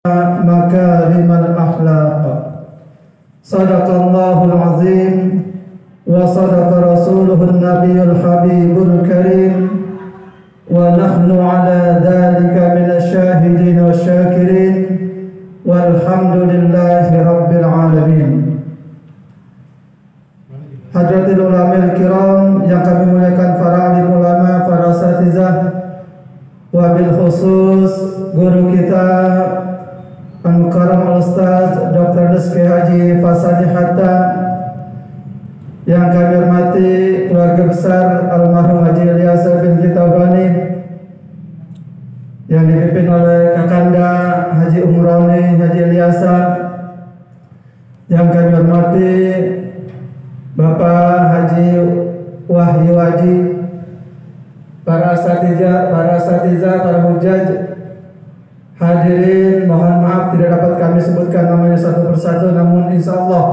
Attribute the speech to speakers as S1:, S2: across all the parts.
S1: مكارم الأخلاق. صدق الله العظيم وصدق رسوله النبي الحبيب الكريم ونحن على ذلك من الشاهدين والشاكرين والحمد لله رب العالمين. Hadratil ulamil kiram yang kami muliakan, para alim ulama, para asatizah, wabil khusus guru kita Al-Mukarram Al-Ustaz Dr. Rizki Haji Fasadi Hatta, yang kami hormati keluarga besar almarhum Haji Ilyasa bin Tabrani yang dipimpin oleh Kakanda Haji Umrani Haji Ilyasa, yang kami hormati Bapak Haji Wahyu Haji, para asatizah, para hujaj, hadirin, mohon maaf tidak dapat kami sebutkan namanya satu persatu, namun insya Allah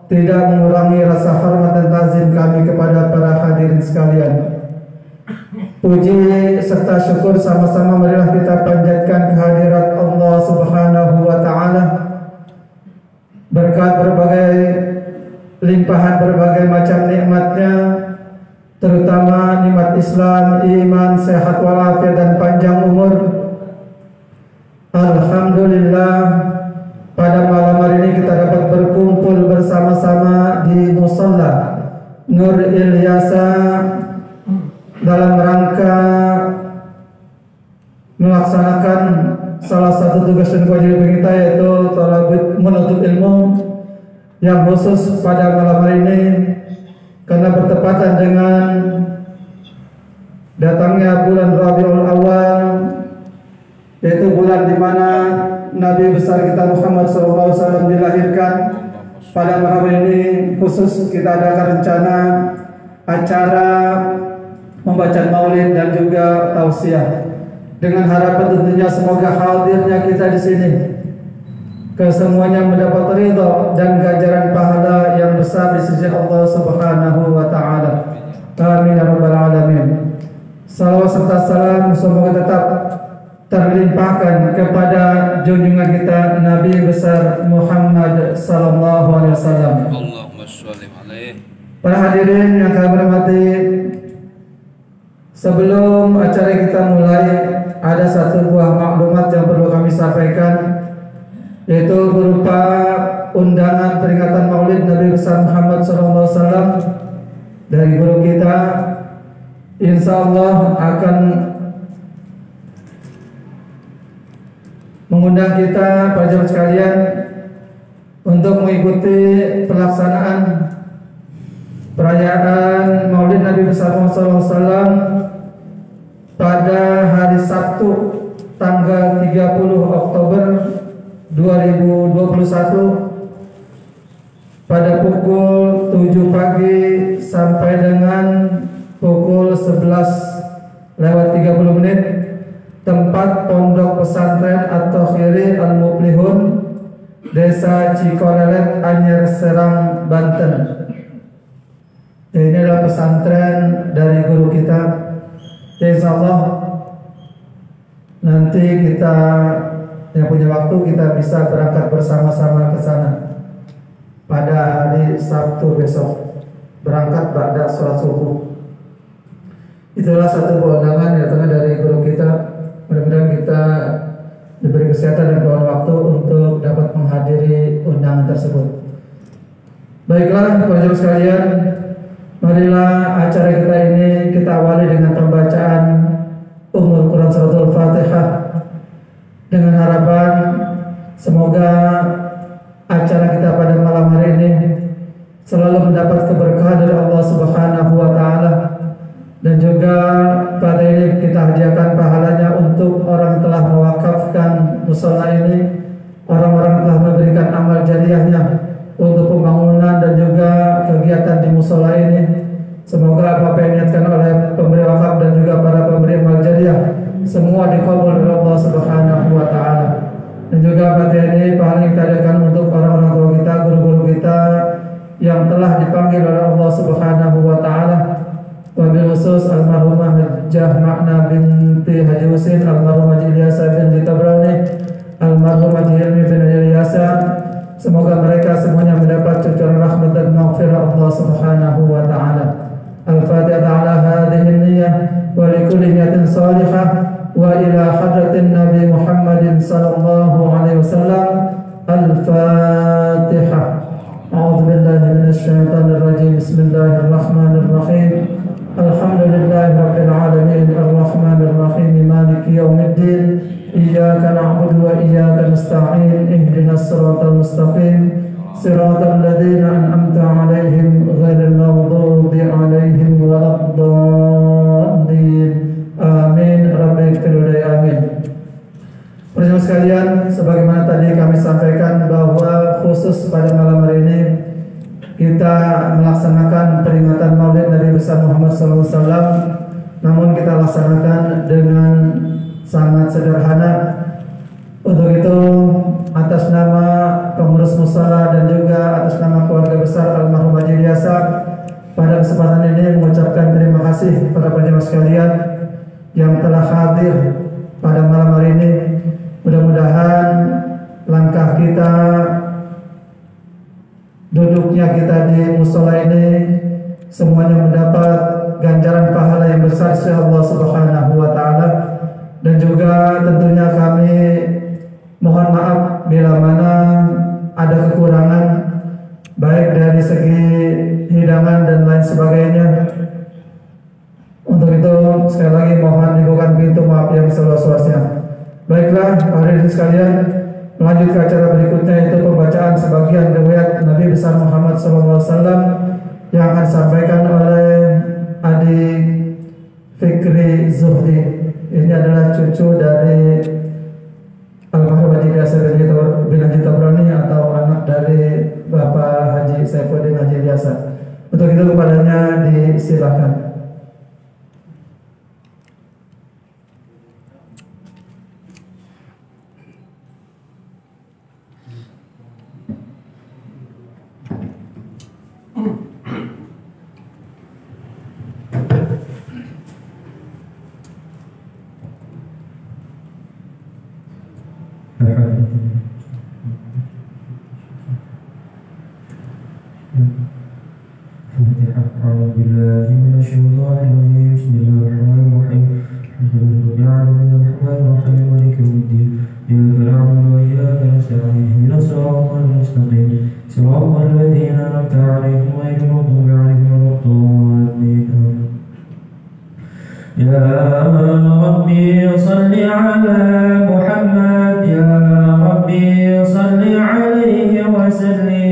S1: tidak mengurangi rasa hormat dan ta'zim kami kepada para hadirin sekalian. Puji serta syukur sama-sama marilah kita panjatkan kehadirat Allah Subhanahu wa Ta'ala. Berkat berbagai limpahan berbagai macam nikmatnya, terutama nikmat Islam, iman, sehat walafiat dan panjang umur. Alhamdulillah, pada malam hari ini kita dapat berkumpul bersama-sama di Musalla Nur Ilyasa dalam rangka melaksanakan salah satu tugas dan kewajiban kita, yaitu menuntut ilmu, yang khusus pada malam hari ini karena bertepatan dengan datangnya bulan Rabiul Awal, yaitu bulan di mana Nabi besar kita Muhammad SAW dilahirkan. Pada malam ini khusus kita adakan rencana acara membaca maulid dan juga tausiah, dengan harapan tentunya semoga hadirnya kita di sini kesemuanya mendapat ridha dan ganjaran pahala yang besar di sisi Allah Subhanahu wa Ta'ala. Amin ya rabbal alamin. Salawat serta salam semoga tetap terlimpahkan kepada junjungan kita Nabi besar Muhammad sallallahu alaihi wasallam.
S2: Allahumma sholli alaihi.
S1: Para hadirin yang kami hormati, sebelum acara kita mulai, ada satu buah maklumat yang perlu kami sampaikan, yaitu berupa undangan peringatan Maulid Nabi besar Muhammad sallallahu alaihi wasallam dari guru kita. Insya Allah akan mengundang kita, para jemaah sekalian, untuk mengikuti pelaksanaan perayaan Maulid Nabi besar Muhammad SAW pada hari Sabtu tanggal 30 Oktober 2021 pada pukul 7 pagi sampai dengan pukul 11:30 tempat Pondok Pesantren At-Takhiri Al-Muflihun, Desa Cikolelet, Anyer, Serang, Banten. Ini adalah pesantren dari guru kita. Insya Allah nanti kita yang punya waktu kita bisa berangkat bersama-sama ke sana pada hari Sabtu besok, berangkat pada sholat subuh. Itulah satu undangan yang datang dari guru kita. Mudah-mudahan kita diberi kesehatan dan keluar waktu untuk dapat menghadiri undangan tersebut. Baiklah, para jemaah sekalian, marilah acara kita ini kita awali dengan pembacaan Ummul Quran Suratul Fatihah, dengan harapan semoga acara kita pada malam hari ini selalu mendapat keberkahan dari Allah Subhanahu wa Ta'ala, dan juga pada ini kita hadiahkan pahalanya untuk orang yang telah mewakafkan musola ini, orang-orang telah memberikan amal jariahnya untuk pembangunan dan juga kegiatan di musola ini. Semoga apa yang diingatkan oleh pemberi wakaf dan juga para pemberi amal jariah semua dikabul oleh Allah Subhanahu wa Ta'ala. Dan juga pada ini pahala kita hadiahkan untuk orang-orang tua kita, guru-guru kita yang telah dipanggil oleh Allah Subhanahu wa Ta'ala. Wabil khusus almarhumah Hajjah Makna binti Haji Husin, almarhum Haji Ilyasa bin Tabrani, almarhum Haji Hilmi bin Ilyasa. Semoga mereka semuanya mendapat cucuran rahmat dan maghfirah Allah Subhanahu wa taala. Al-Fatihah ala hadhihi niyyah wa li kulli niyatin salihah wa ila hadratin Nabi Muhammadin sallallahu alaihi wasallam. Al-Fatihah. A'udzu billahi minasy syaithanir rajim. Bismillahirrahmanirrahim. Alhamdulillahi rabbil alamin arrahmanir rahim maliki yaumiddin. Iyyaka na'budu wa iyyaka nasta'in. Ihdinas siratal mustaqim. Siratal ladzina an'amta 'alaihim ghairil maghdubi 'alaihim waladdallin. Amin. Rabbil alamin. Amin. Perjalanan sekalian, sebagaimana tadi kami sampaikan bahwa khusus pada malam hari ini kita melaksanakan peringatan Maulid Nabi besar Muhammad SAW. Namun kita laksanakan dengan sangat sederhana. Untuk itu atas nama pengurus musala dan juga atas nama keluarga besar almarhum Haji Ilyasa, pada kesempatan ini mengucapkan terima kasih kepada penjemaah sekalian yang telah hadir pada malam hari ini. Mudah-mudahan langkah kita, duduknya kita di musala ini semuanya mendapat ganjaran pahala yang besar insya Allah Subhanahu wa taala. Dan juga tentunya kami mohon maaf bila mana ada kekurangan baik dari segi hidangan dan lain sebagainya. Untuk itu sekali lagi mohon dibuka pintu maaf yang seluas-luasnya. Baiklah, hadirin sekalian, melanjut ke acara berikutnya, yaitu pembacaan sebagian riwayat Nabi besar Muhammad SAW yang akan disampaikan oleh adik Fikri Zuhdi. Ini adalah cucu dari almarhum Haji Ilyasa bin Haji Tabrani atau anak dari Bapak Haji Saifuddin Haji Ilyasa. Untuk itu kepadanya disilakan.
S3: أعوذ بالله من الشيطان الرجيم. بسم الله الرحمن الرحيم. الحمد لله رب العالمين الرحمن الرحيم مالك يوم الدين. إياك نعبد وإياك نستعين اهدنا الصراط المستقيم صراط الذين أنعمت عليهم غير المغضوب عليهم ولا الضالين. يا ربي صل على محمد، يا ربي صل عليه وسلم.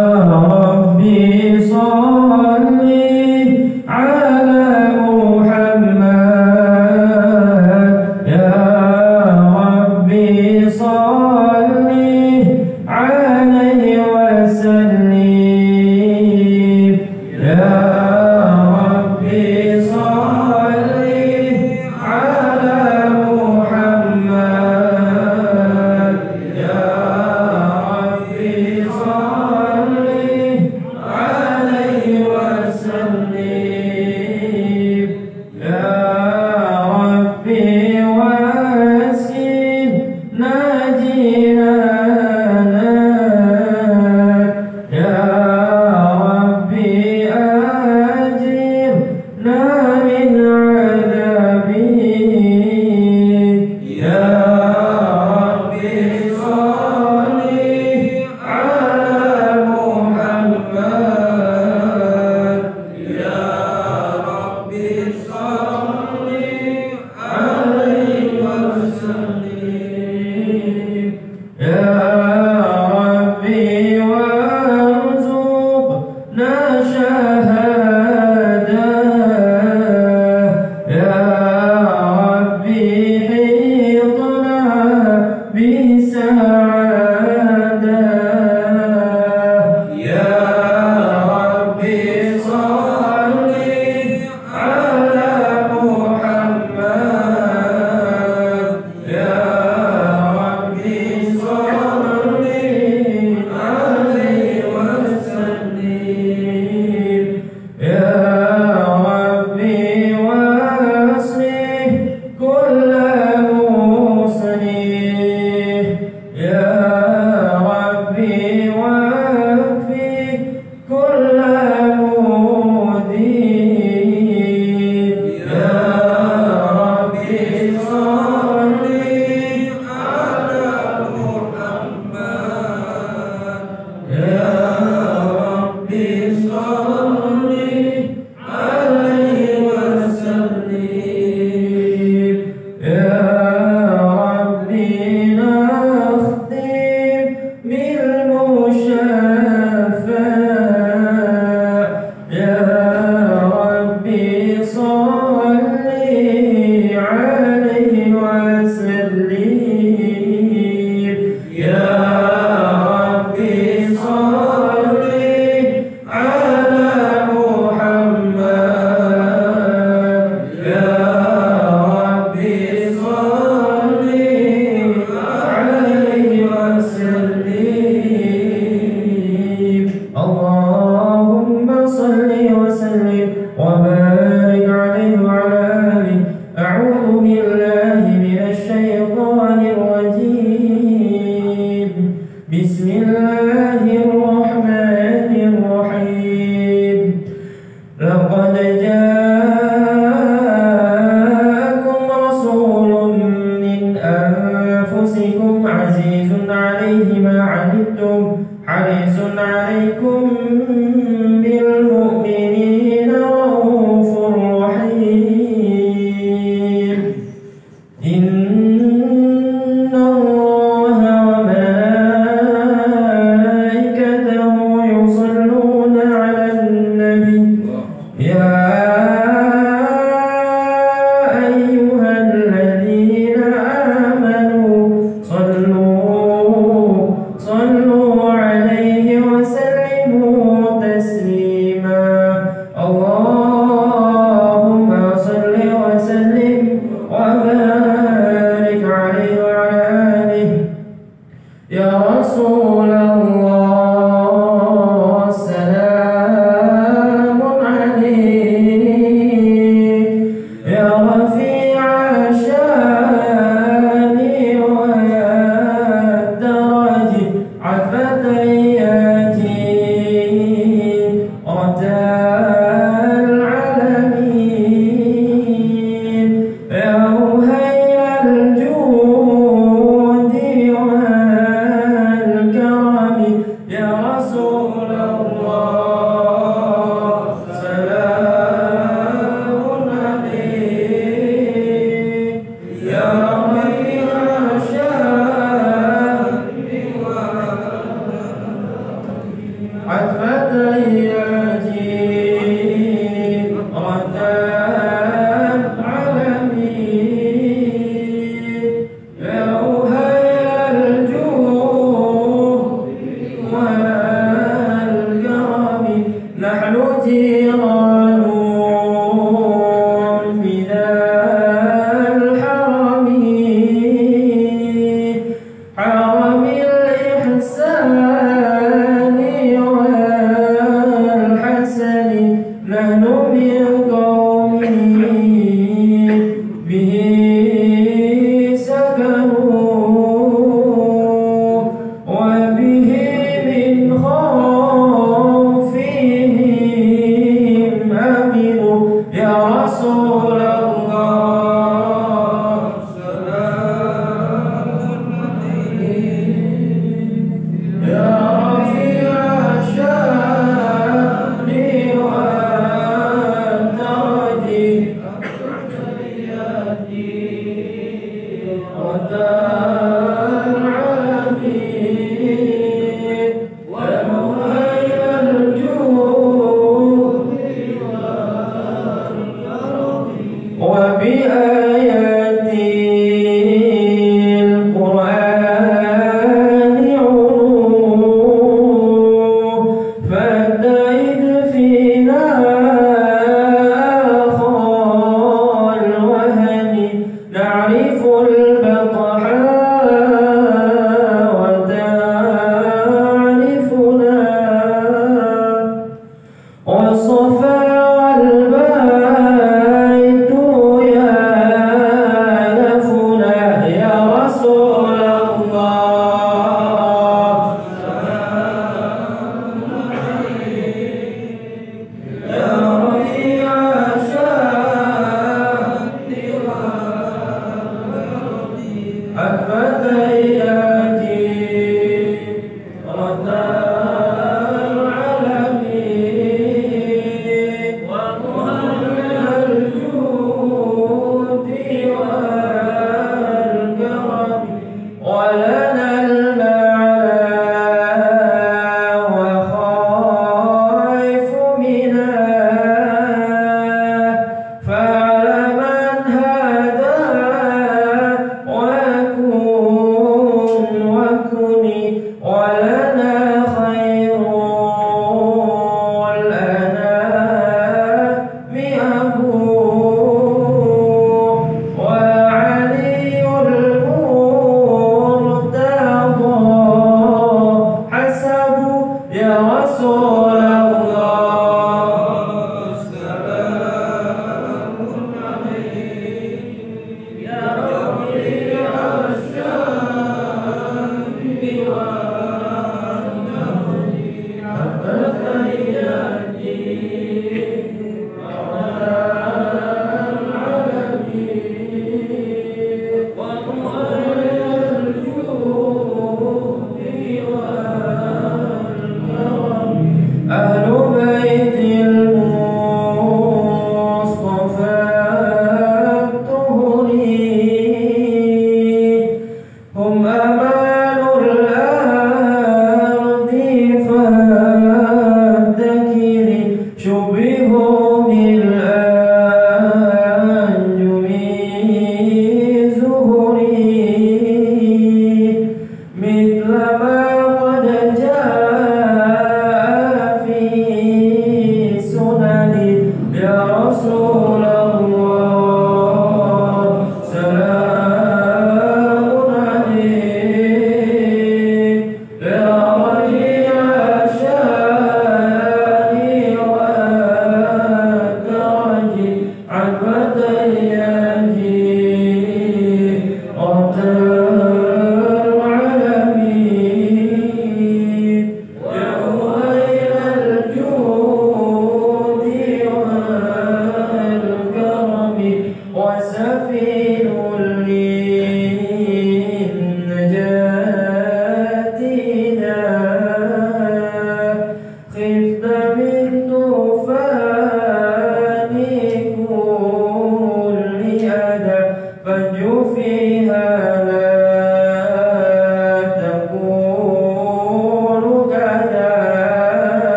S3: Rabbi sholli ala Muhammad, ya Rabbi sholli alaihi wasallim, ya Rabbi sholli ala Muhammad, ya Rabbi sholli alaihi wasallim, ya Rabbi wasin najinana, ya Rabbi ajirna min adabi, ya Rabbi sholli ala Muhammad, ya Rabbi sholli alaihi wasallim, ya Rabbi warzuqna syahadah, ya Rabbi hidna bisa'adah, ya Rabbi sholli ala Muhammad, ya Rabbi sholli alaihi wasallim, ya Rabbi waslih kulla muslih, ya Rabbi wafi kulla mudib, ya Rabbi sholli ala Muhammad, ya Rabbi sholli alaihi wasallim, ya Rabbi nakhtim bil musyafa', ya Rabbi sholli alaihi wasallim, ya Rabbi sholli ala Muhammad, ya Rabbi sholli alaihi wasallim. Allahumma salli wa sallim wa barik alaihi wa ala alihi. A'udhu billahi minasy syaithanir rajim. Bismillahirrahmanirrahim. Laqad ja'akum rasulun min anfusikum azizun 'alaihi ma 'anittum harisun 'alaikum bil mu'minina raufur rahim. Inna Allaha wa malaikatahu yusalluna 'alan nabi, ya ayyuhalladzina amanu sallu alaihi wa sallimu taslima. Allahumma salli wa sallim wa barik alaihi wa ala alihi. Ya Rasulullah, salamun alaik, ya rafi'a syani wa daraji afatayati ratal alamin, ya ruhayyal judi wal karami, ya Rasulullah, salamun alaik, ya rafi'a syani wa مثل ما قد جاء في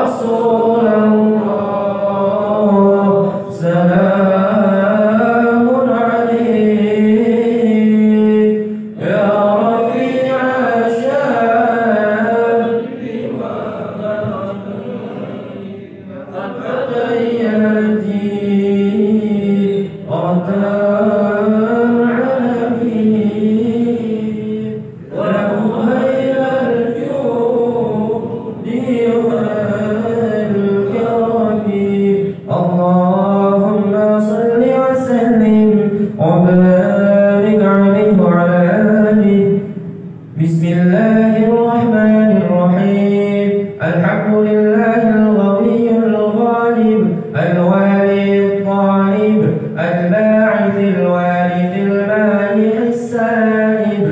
S3: رسول الله سلام عليك يا رفيع الشان قد تبينتي اللهم صل وسلم وبارك عليه وعلى آله. بسم الله الرحمن الرحيم. الحمد لله القوي الغالب الوالي الطالب الباعث الوالد المانح السالب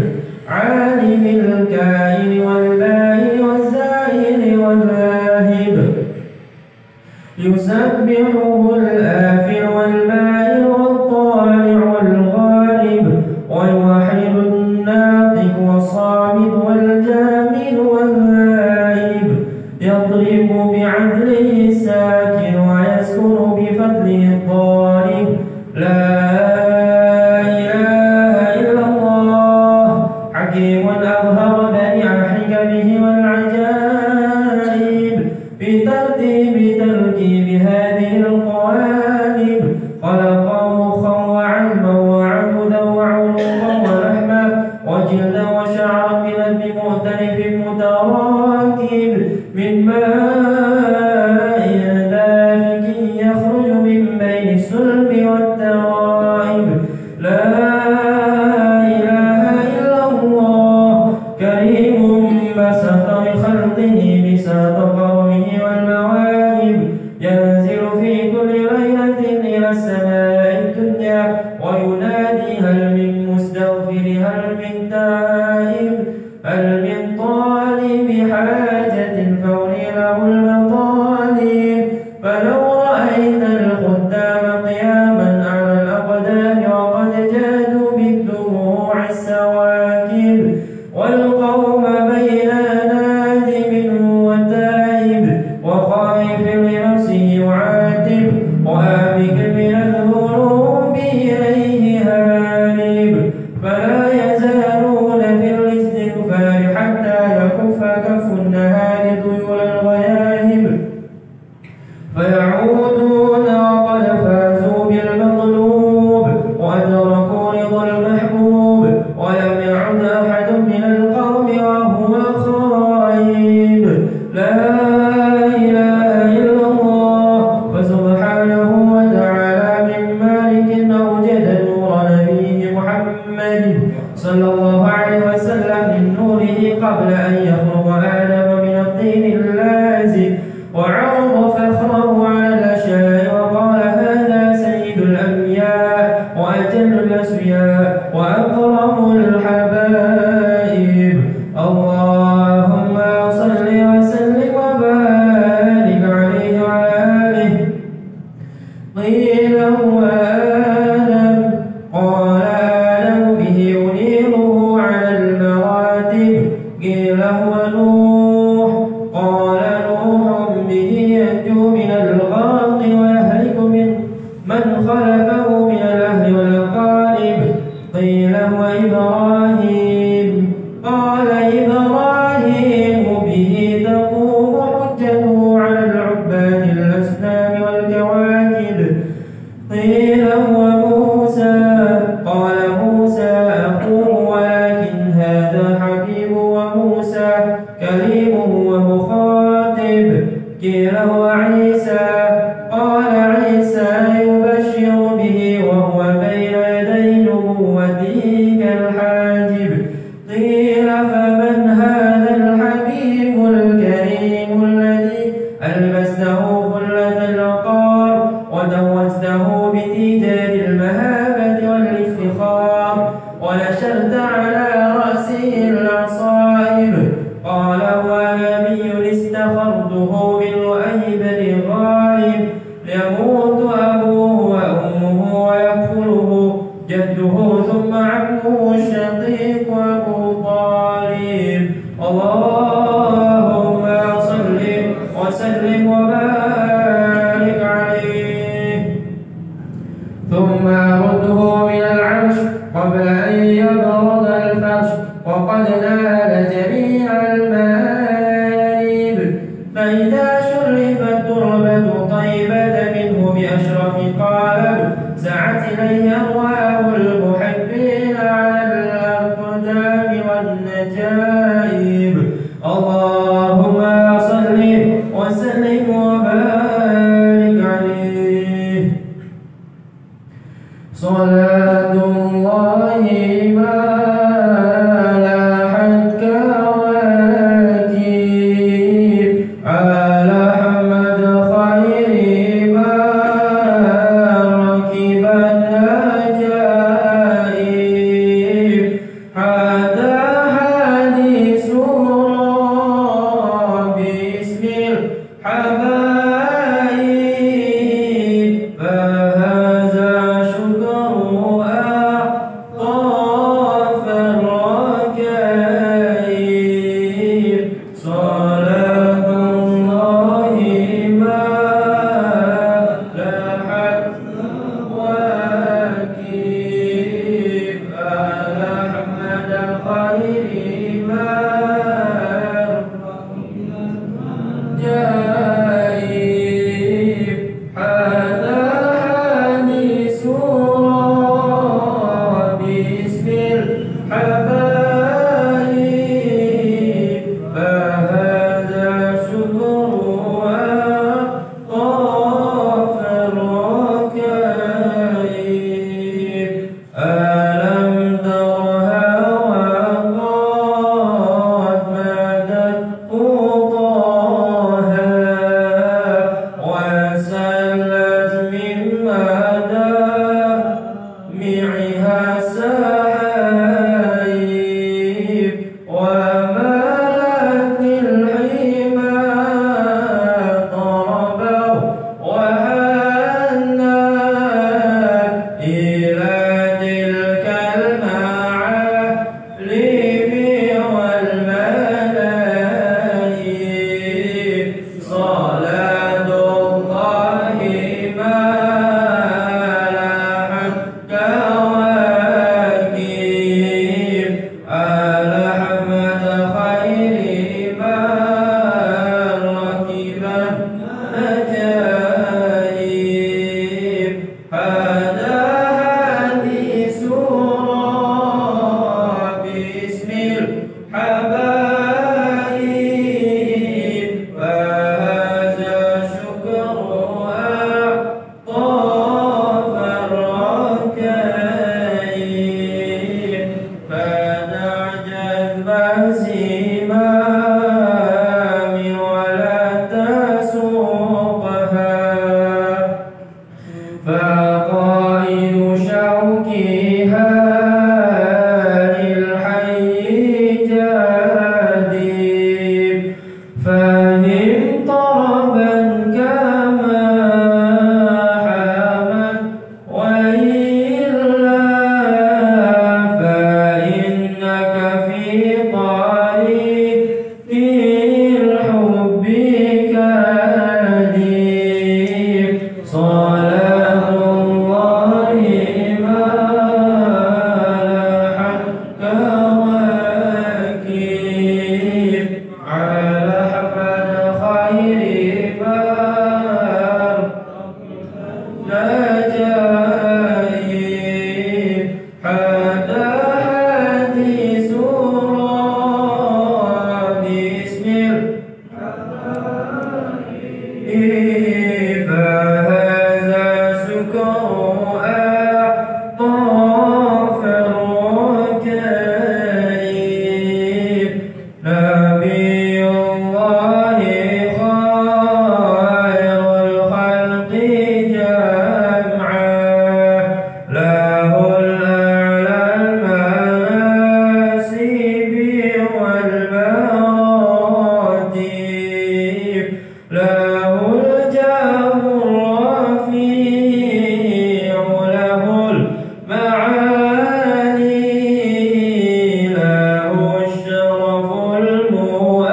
S3: عالم الكائن والباهي والزاهر واللاهب يسبحه الآفل والماهر والطالع والغالب ويوحد الناطق والصامت والجامد والغائب يضرب بعدله الساكن ويسكن بفضله الضارب. لا إله إلا الله حكيم أظهر بديع حكمه والعجائب في ترتيب هذه القوالب. خلق مخا وعلما وعبدا وعروقا ولحما وجلدا وشعرا بلد مختلف متراكب من ماء دافق يخرج من بين السلب والترائب. لا إله إلا الله كريم بسط بخلقه بساط قومه والمواهب ينزل في كل ليلة إلى السماء الدنيا وينادي هل من مستغفر هل من تائب هل من طالب حاجة فوري له المطالب. فلو رأيت الخدام قياما على الأقدام وقد جادوا بالدموع السواكب والقوم بين نادم وتائب وخائف لنفسه يعاتب وآبك من الذنوب إليه هارب. فلا يزالون في الاستغفار حتى يكف كف النهار ذيول الغياهب فيعودون وقد فازوا بالمطلوب وأدركوا رضا المحبوب ولم يعد أحد من القوم وهو خائب. لا إله إلا الله فسبحانه وتعالى من مالك أوجد نور نبيه محمد صلى الله عليه وسلم من نوره قبل أن يخلق آدم من الطين اللازق وعرض فخره على الأشياء وقال هذا سيد الأنبياء وأجل الأسفياء وأكرم الحبائب. اللهم صل وسلم وبارك عليه وعلى آله. قيل هو آدم قال آدم به أنيره على المراتب. قيل هو نوح قال نوح به ينجو من الغرق ويهلك من خلفه من الأهل والأقارب. قيل هو إبراهيم قال إبراهيم به تقوم حجته على العباد الأصنام والكواكب. قيل هو موسى قال موسى أخوه ولكن هذا حبيب وموسى كريم ومخاطب. قيل هو عيسى قال عيسى يبشر به وهو بين يدي نبوته كالحاجب. قيل فمن هذا الحبيب الكريم الذي ألبسته خلة الوقار وزوجته بتيجان المهابة والافتخار ونشرت على رأسه العصائب. قال هو نبي استخرته بالوأي بن غالب يموت أبوه وأمه ويكفله جده ثم عمه الشقيق أبو طالب. اللهم صل وسلم وسلم وبارك عليه ثم رده من العرش قبل أن يبرد الفرش وقد نال جميع المآرب فإذا شرفت تربة طيبة منه بأشرف قالب سعت إليه أرواح المحبين على الأقدام والنجائب اللهم صل وسلم وبارك عليه صلاة الله ما لاحت كواكب على أحمد خير ما ركب النجائب هذا حديث باسم الحبايب فهذا شكر أعطاف الركائب صلاة الله ما لاحت واكب على أحمد خير ما جائب هذا حديث باسم الحبايب فهذا شكر أعطاف الركائب ألم ترها وقد مدت خطاها وسلت من مدامعها سحايب وملت الحمى طربا وهنت إلى تلك المعالم والملايب صلاة الله ما لاحت كواكب على أحمد خير ما ركب النجائب هذا حديث باسم الحبايب فهذا شكر أعطاف الركائب فدع جذب الزمام ولا تسوقها فقائد شوكها للحي جاذب فهم طربا كما حمت وإلا فإنك في طريق الحب كاذب صلاة الله ما لاحت كواكب على أحمد خير بار نجائب هذا حديث باسم الحبايب فهذا سكر أعطاف الركائب نبي الله خير الخلق جمعا له الأعلى المناسب والمراتب له الجاه الرفيع له المعالي له الشرف المؤبد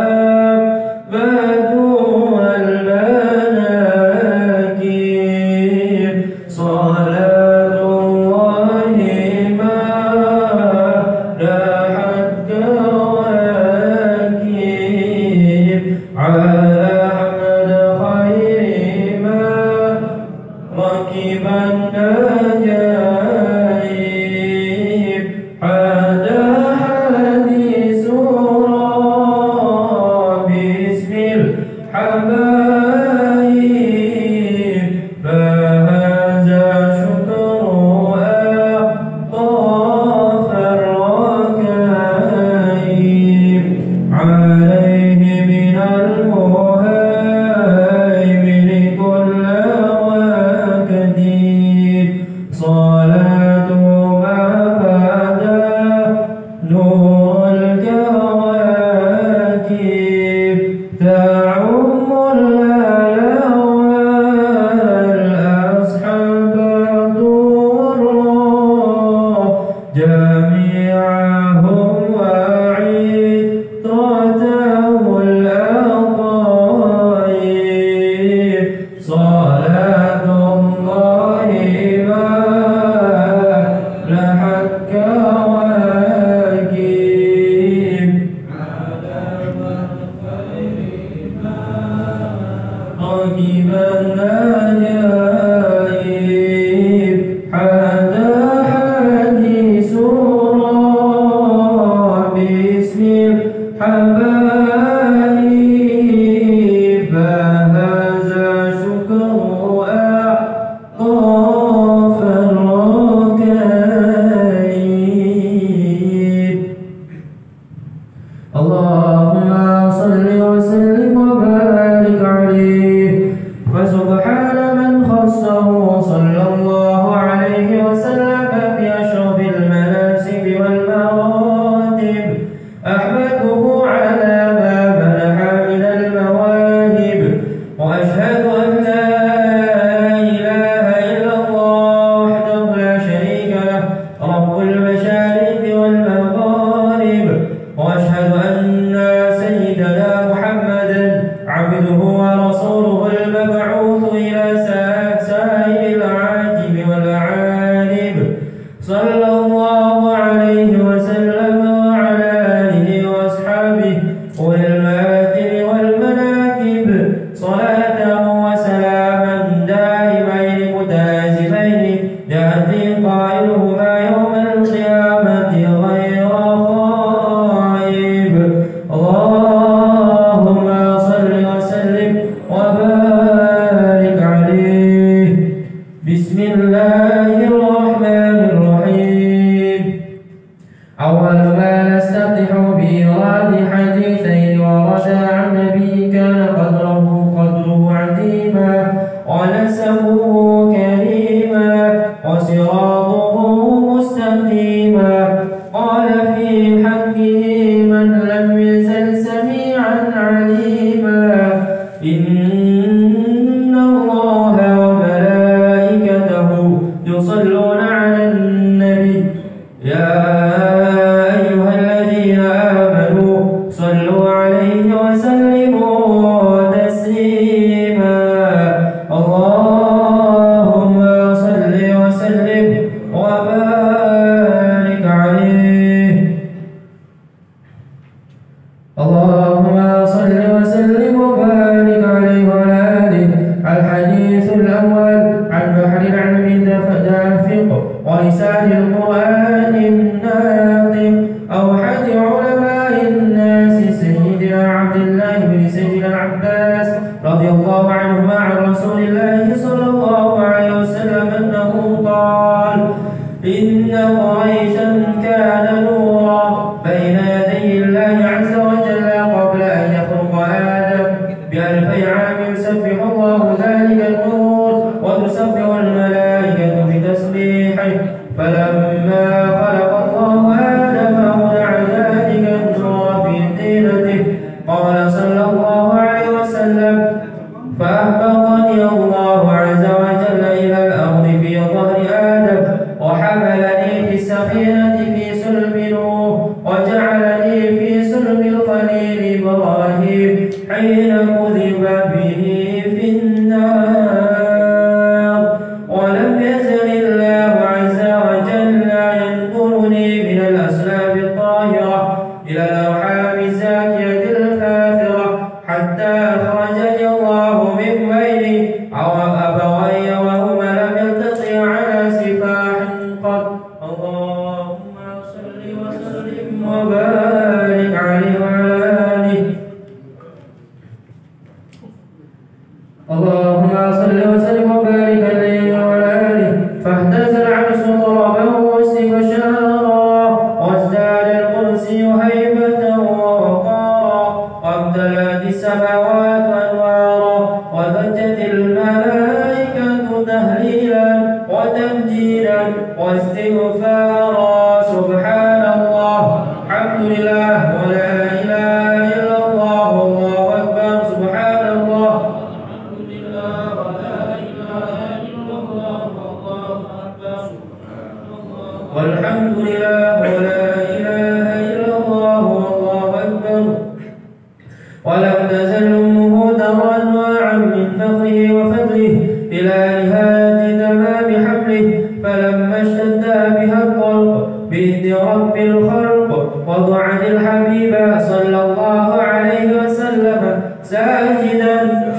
S3: والمجد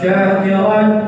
S4: شاكرا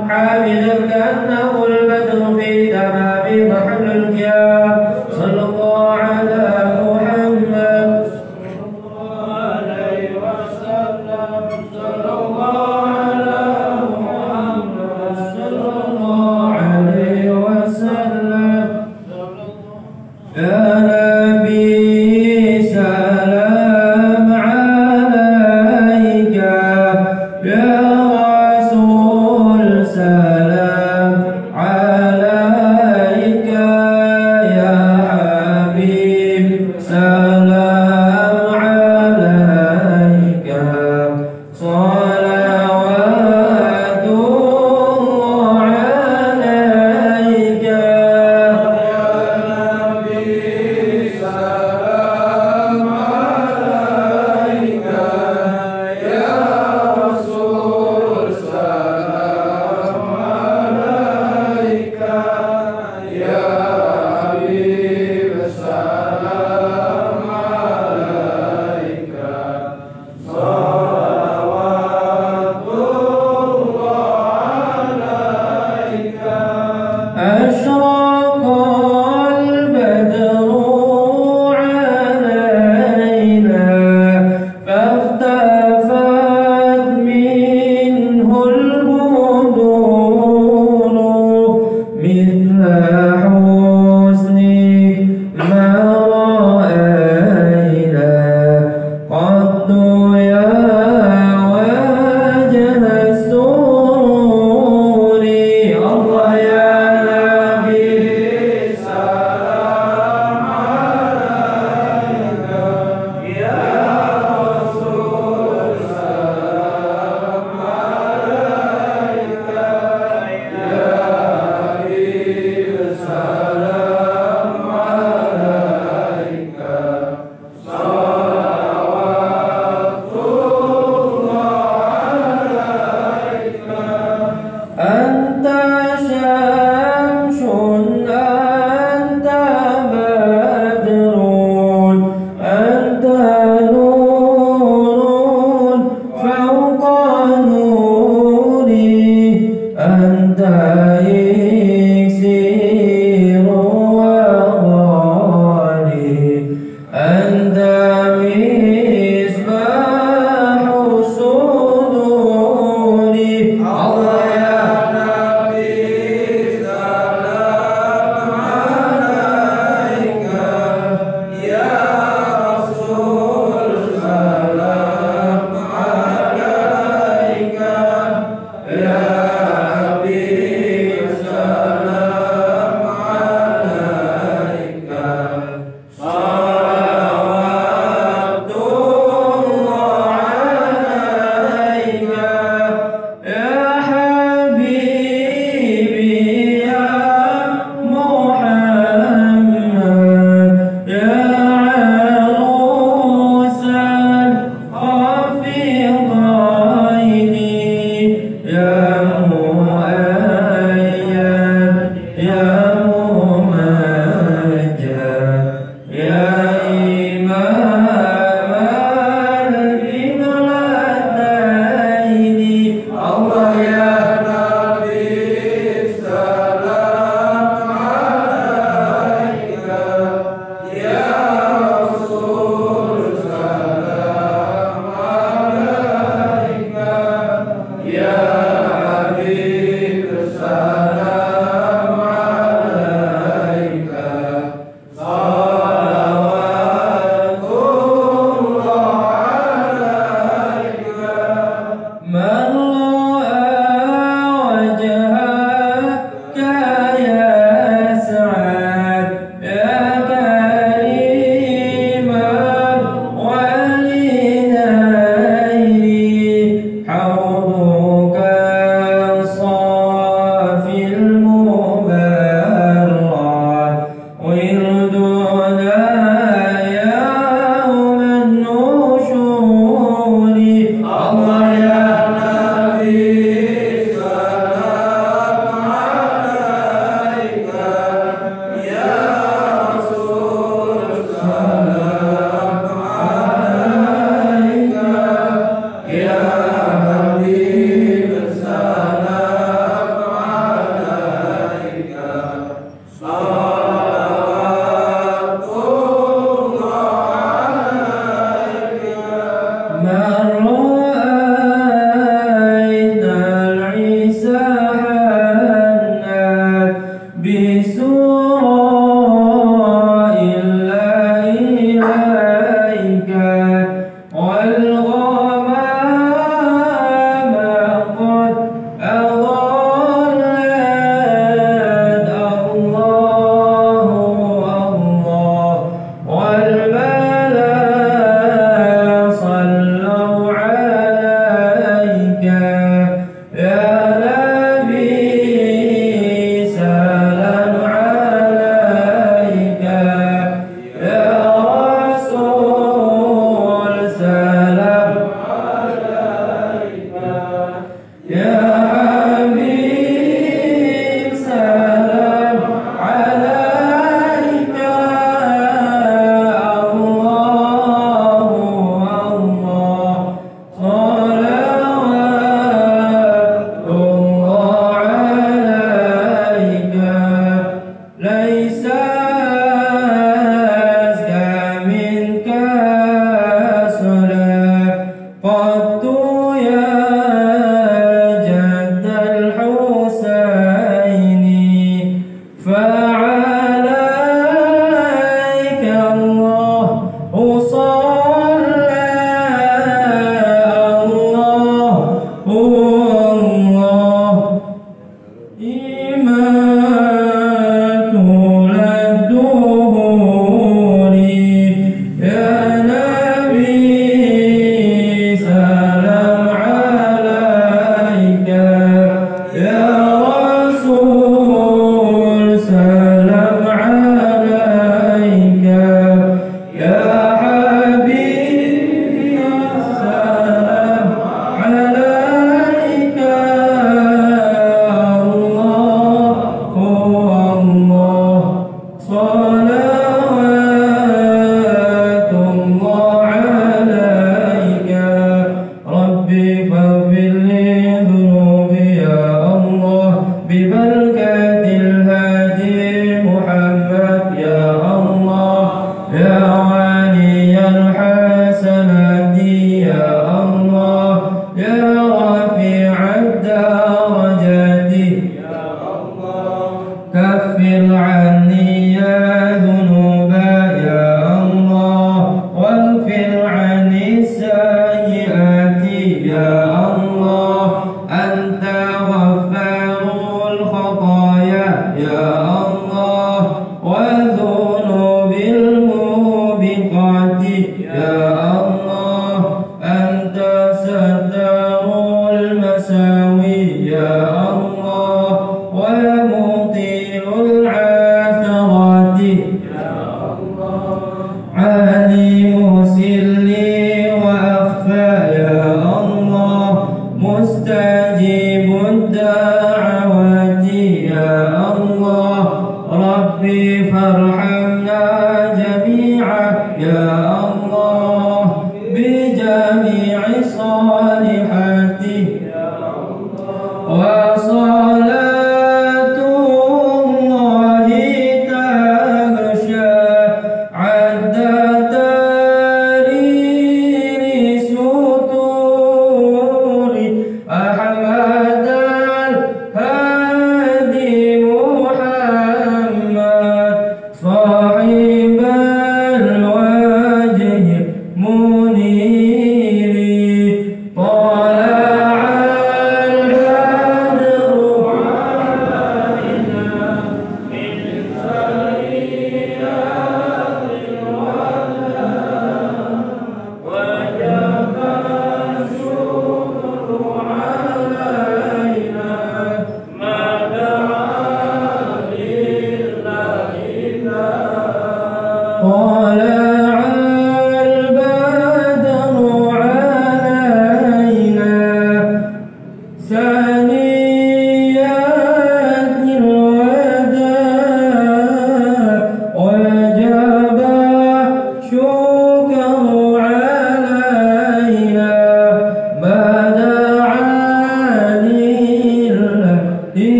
S3: أنت إكسير وغالي أنت مصباح الصدور الله يا نبي سلام عليك يا رسول سلام عليك يا حبيب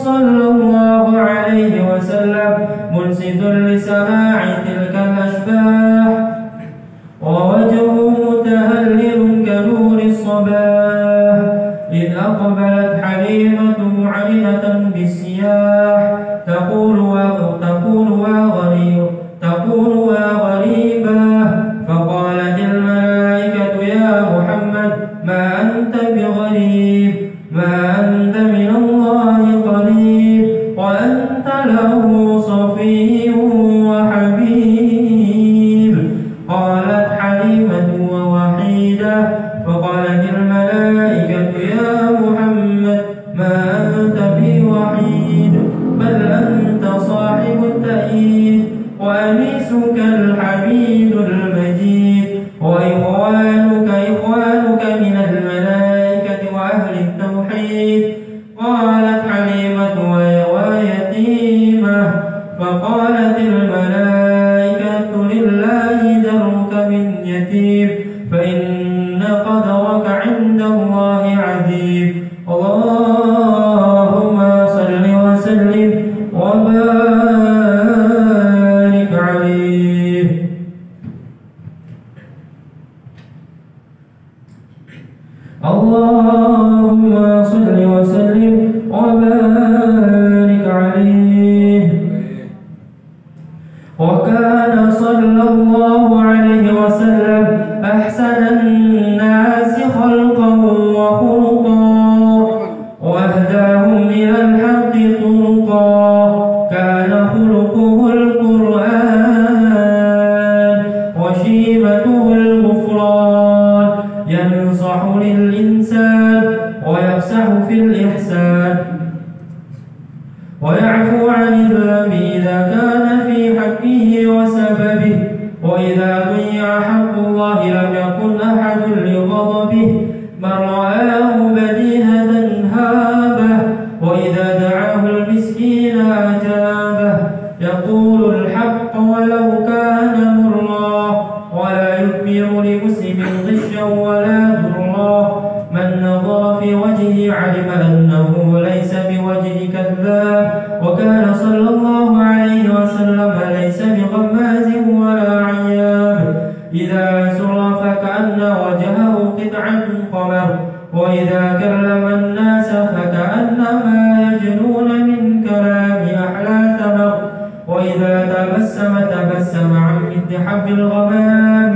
S3: صلى صلى الله عليه وسلم منصت لسماع تلك الأشباح ووجهه متهلل كنور الصباح إذ أقبلت حليمة معلنة بالسياح تقول وغريبا فقالت الملائكة يا محمد ما أنت بغريب ما أنت من الله قريب وأنت له صفي وحبيب قالت حليمة ووحيدة فقالت الملائكة يا محمد ما أنت بوحيد بل أنت صاحب التأييد وأنيسك الحميد المجيد وإخوانك من الملائكة وأهل التوحيد قالت حليمة ويتيمة فقالت الملائكة لله درك من يتيم فإن قدرك عند الله عظيم اللهم صل وسلم وبارك عليه. اللهم صل وسلم وبارك عليه. وكان صلى الله عليه وسلم أحسن الناس خلقا وخلقا وأهداهم إلى الحق طرقا كان خلقه القرآن وشيمته الغفران ينصح للإنسان ويفسح في الإحسان ويعفو عن الذنب إذا كان في حقه وسببه وإذا ضيع حق الله لم يكن أحد لغضبه من رآه بديهة هابه وإذا دعاه المسكين أجابه يقول الحق ولو كان مرا ولا يثمر لمسلم غشا ولا ضرا من نظر في وجهه علم أنه ليس بوجه كذاب وكان صلى الله عليه وسلم ليس بغماز ولا عياب إذا سر فكأن وجهه قطعة قمر وإذا كلم الناس فكأنما يجنون من كلام أحلى ثمر وإذا تبسم عن مثل حب الغمام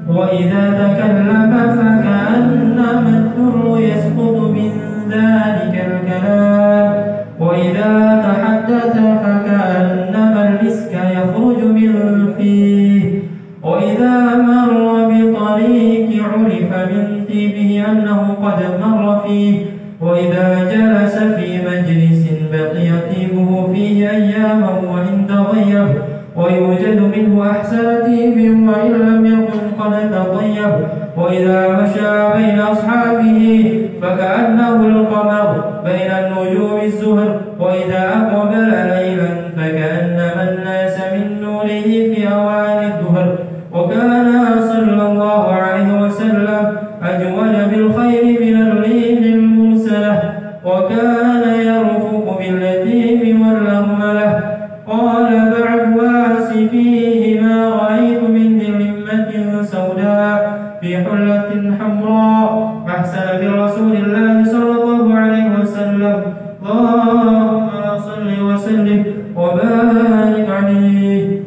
S3: وإذا تكلم فكأنما الدر يسقط من ذلك الكلام وإذا تحدث فكأنما المسك يخرج من فيه وإذا مر بطريق عرف من طيبه أنه قد مر فيه وإذا جلس في مجلس بقي طيبه فيه أياما وإن تغير ويوجد منه أحسن طيب وإن لم يكن قد تطيب وإذا مشى بين أصحابه فكأنه القمر بين النجوم الزهر وإذا أقبل ليلا فكأنما الناس من نوره في أواني الدهر وكان صلى الله عليه وسلم أجود بالخير من الريح المرسلة وكان يرفق باليتيم والأرملة قال بعد واسفيه ما رأيت من ذمة سوداء في حلة حمراء أحسن برسول الله صلى الله عليه وسلم اللهم صل وسلم وبارك عليه.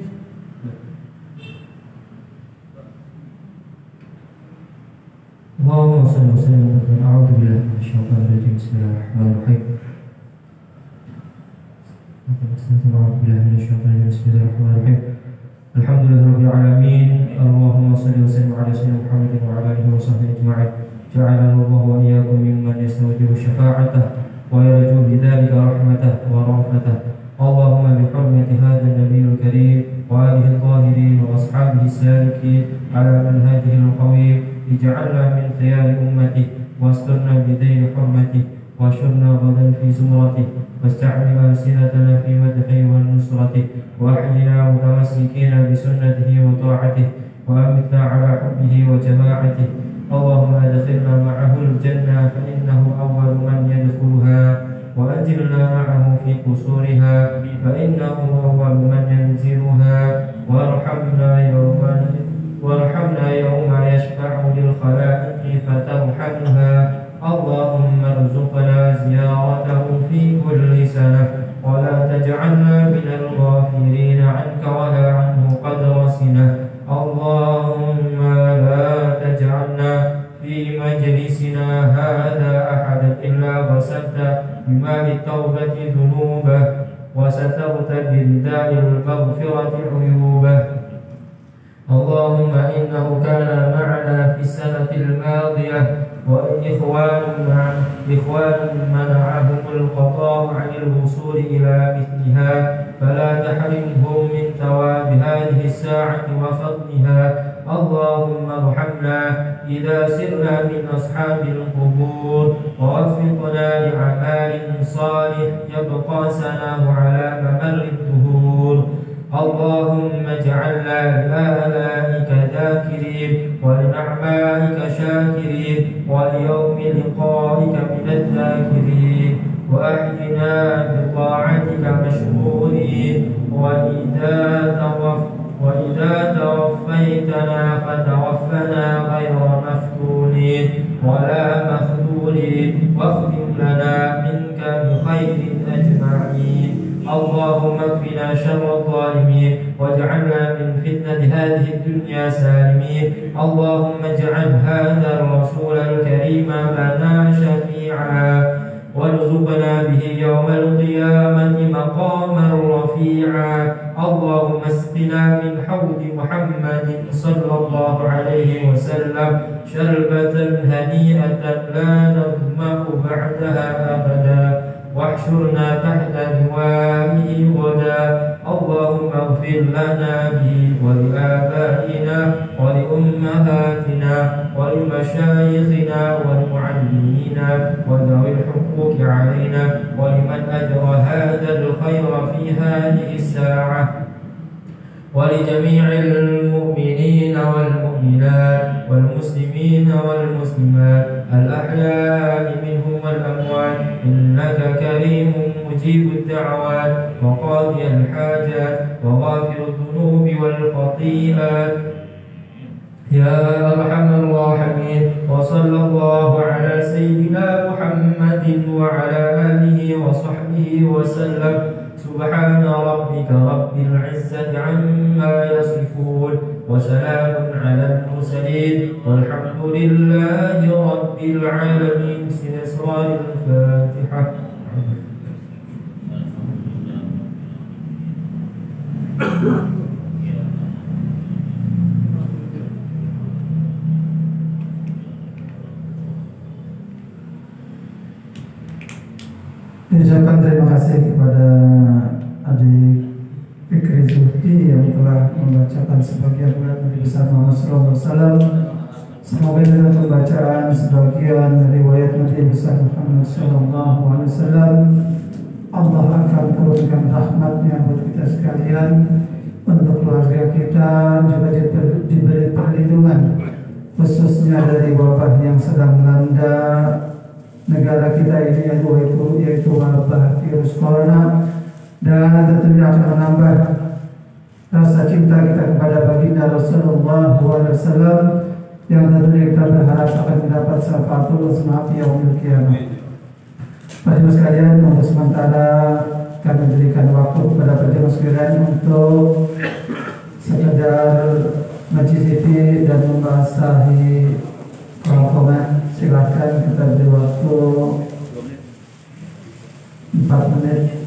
S3: اللهم صل وسلم وبارك. أعوذ بالله من الشيطان الرجيم. بسم الله الرحمن الرحيم. أعوذ بالله من الشيطان الرجيم. بسم الله الرحمن الرحيم. الحمد لله رب العالمين. اللهم صل وسلم على سيدنا محمد وعلى آله وصحبه أجمعين. جعلنا الله وإياكم ممن يستوجب شفاعته ويرجو بذلك رحمته ورأفته. اللهم بحرمة هذا النبي الكريم وآله الطاهرين وأصحابه السالكين على منهجه القويم اجعلنا من خيار أمته واسترنا بدين حرمته واشرنا غدا في زمرته واستعمل ألسنتنا في مدحه والنصرته وأحينا متمسكين بسنته وطاعته وأمتنا على حبه وجماعته. اللهم أدخلنا معه الجنة فإنه أول من يدخلها وأنزلنا معه في قصورها فإنه أول من ينزلها وارحمنا يوم يشفع للخلائق فترحمها. اللهم ارزقنا زيارته في كل سنة ولا تجعلنا من الغافلين عنك ولا عنه قدر سنة. اللهم لا تجعلنا في مجلسنا هذا أحدا إلا غسلت بماء التوبة ذنوبه وسترت برداء المغفرة عيوبه. اللهم إنه كان معنا في السنة الماضية وإخوان منعهم القضاء عن الوصول إلى مثلها فلا تحرمهم من ثواب هذه الساعة وفضلها. اللهم ارحمنا إذا سرنا من أصحاب القبور ووفقنا لأعمال صالح يبقى سناه على ممر الدهور. اللهم اجعلنا لآلائك ذاكرين ولنعمائك شاكرين وليوم لقائك من الذاكرين وأحينا بطاعتك مشكورين. وإذا توفيتنا فتوفنا غير مفتونين ولا مخذولين واختم لنا منك بخير أجمعين. اللهم اكفنا شر الظالمين واجعلنا من فتنة هذه الدنيا سالمين. اللهم اجعل هذا الرسول الكريم لنا شفيعا وارزقنا به يوم القيامة مقاما رفيعا. اللهم اسقنا من حوض محمد صلى الله عليه وسلم شربة هنيئة لا نظمأ بعدها أبدا واحشرنا تحت لوائه غدا. اللهم اغفر لنا به ولآبائنا ولأمهاتنا ولمشايخنا ولمعلمينا وذوي الحقوق علينا ولمن أجرى هذا الخير في هذه الساعة ولجميع المؤمنين والمؤمنات والمسلمين والمسلمات الأحياء منهم والأموات إنك كريم مجيب الدعوات وقاضي الحاجات وغافر الذنوب والخطيئات يا أرحم الراحمين. وصلى الله على سيدنا محمد وعلى آله وصحبه وسلم. سبحان ربك رب العزة عما يصفون وسلام على المرسلين والحمد لله رب العالمين. سورة الفاتحة.
S1: Ucapkan terima kasih kepada adik Fikri Zulfi yang telah membacakan sebagian ayat Nabi besar Muhammad SAW. Semoga dengan pembacaan sebagian riwayat Nabi besar Muhammad SAW, Allah akan turunkan rahmatnya buat kita sekalian, untuk keluarga kita juga diberi perlindungan, khususnya dari wabah yang sedang melanda negara kita ini, yaitu wabah virus corona, dan tentunya akan menambah rasa cinta kita kepada baginda Rasulullah SAW yang tentunya kita berharap akan mendapat syafaatul uzma fi yaumil qiyamah. Para sekalian, untuk sementara kami berikan waktu kepada para sekalian untuk sekedar mencicipi dan membasahi kerongkongan. Silakan, kita beri waktu 4 menit.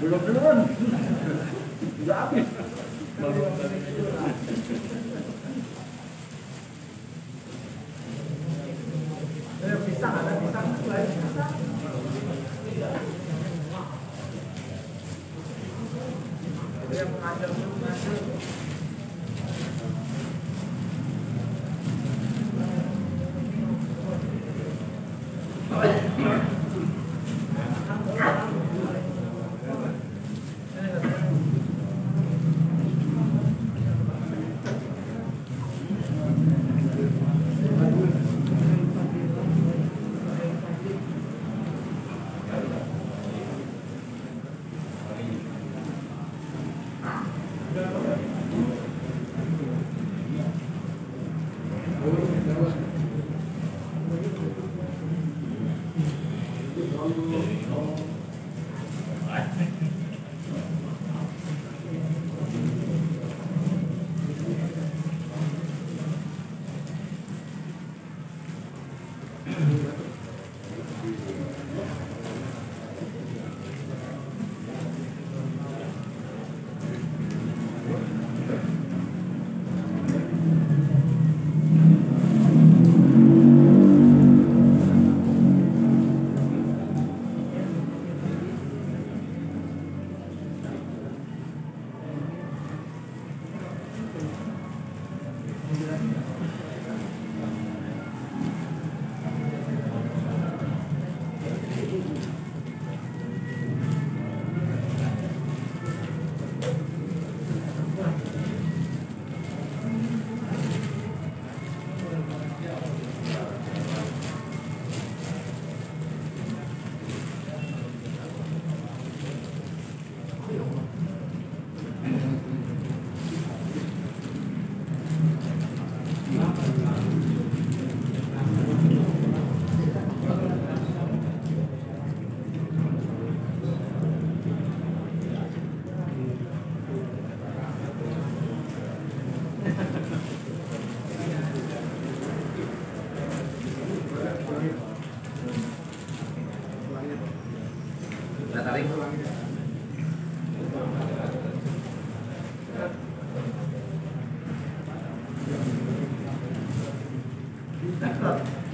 S1: Belum. Sudah habis. Pisang, ada pisang lain. Dia mengajar.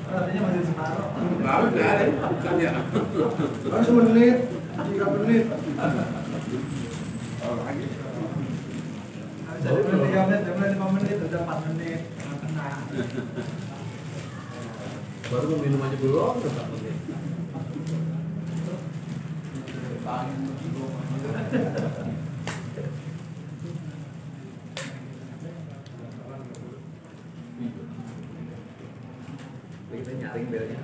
S1: Artinya masih separuh.
S4: Baru nggak ada, bukan ya.
S1: Baru semenit, 3 menit.
S4: Oh, lagi.
S1: Jadi 3 menit, 5 menit, udah 4 menit. Kena.
S4: Baru mau minum aja belum, udah 4 menit. Kita nyaring belnya.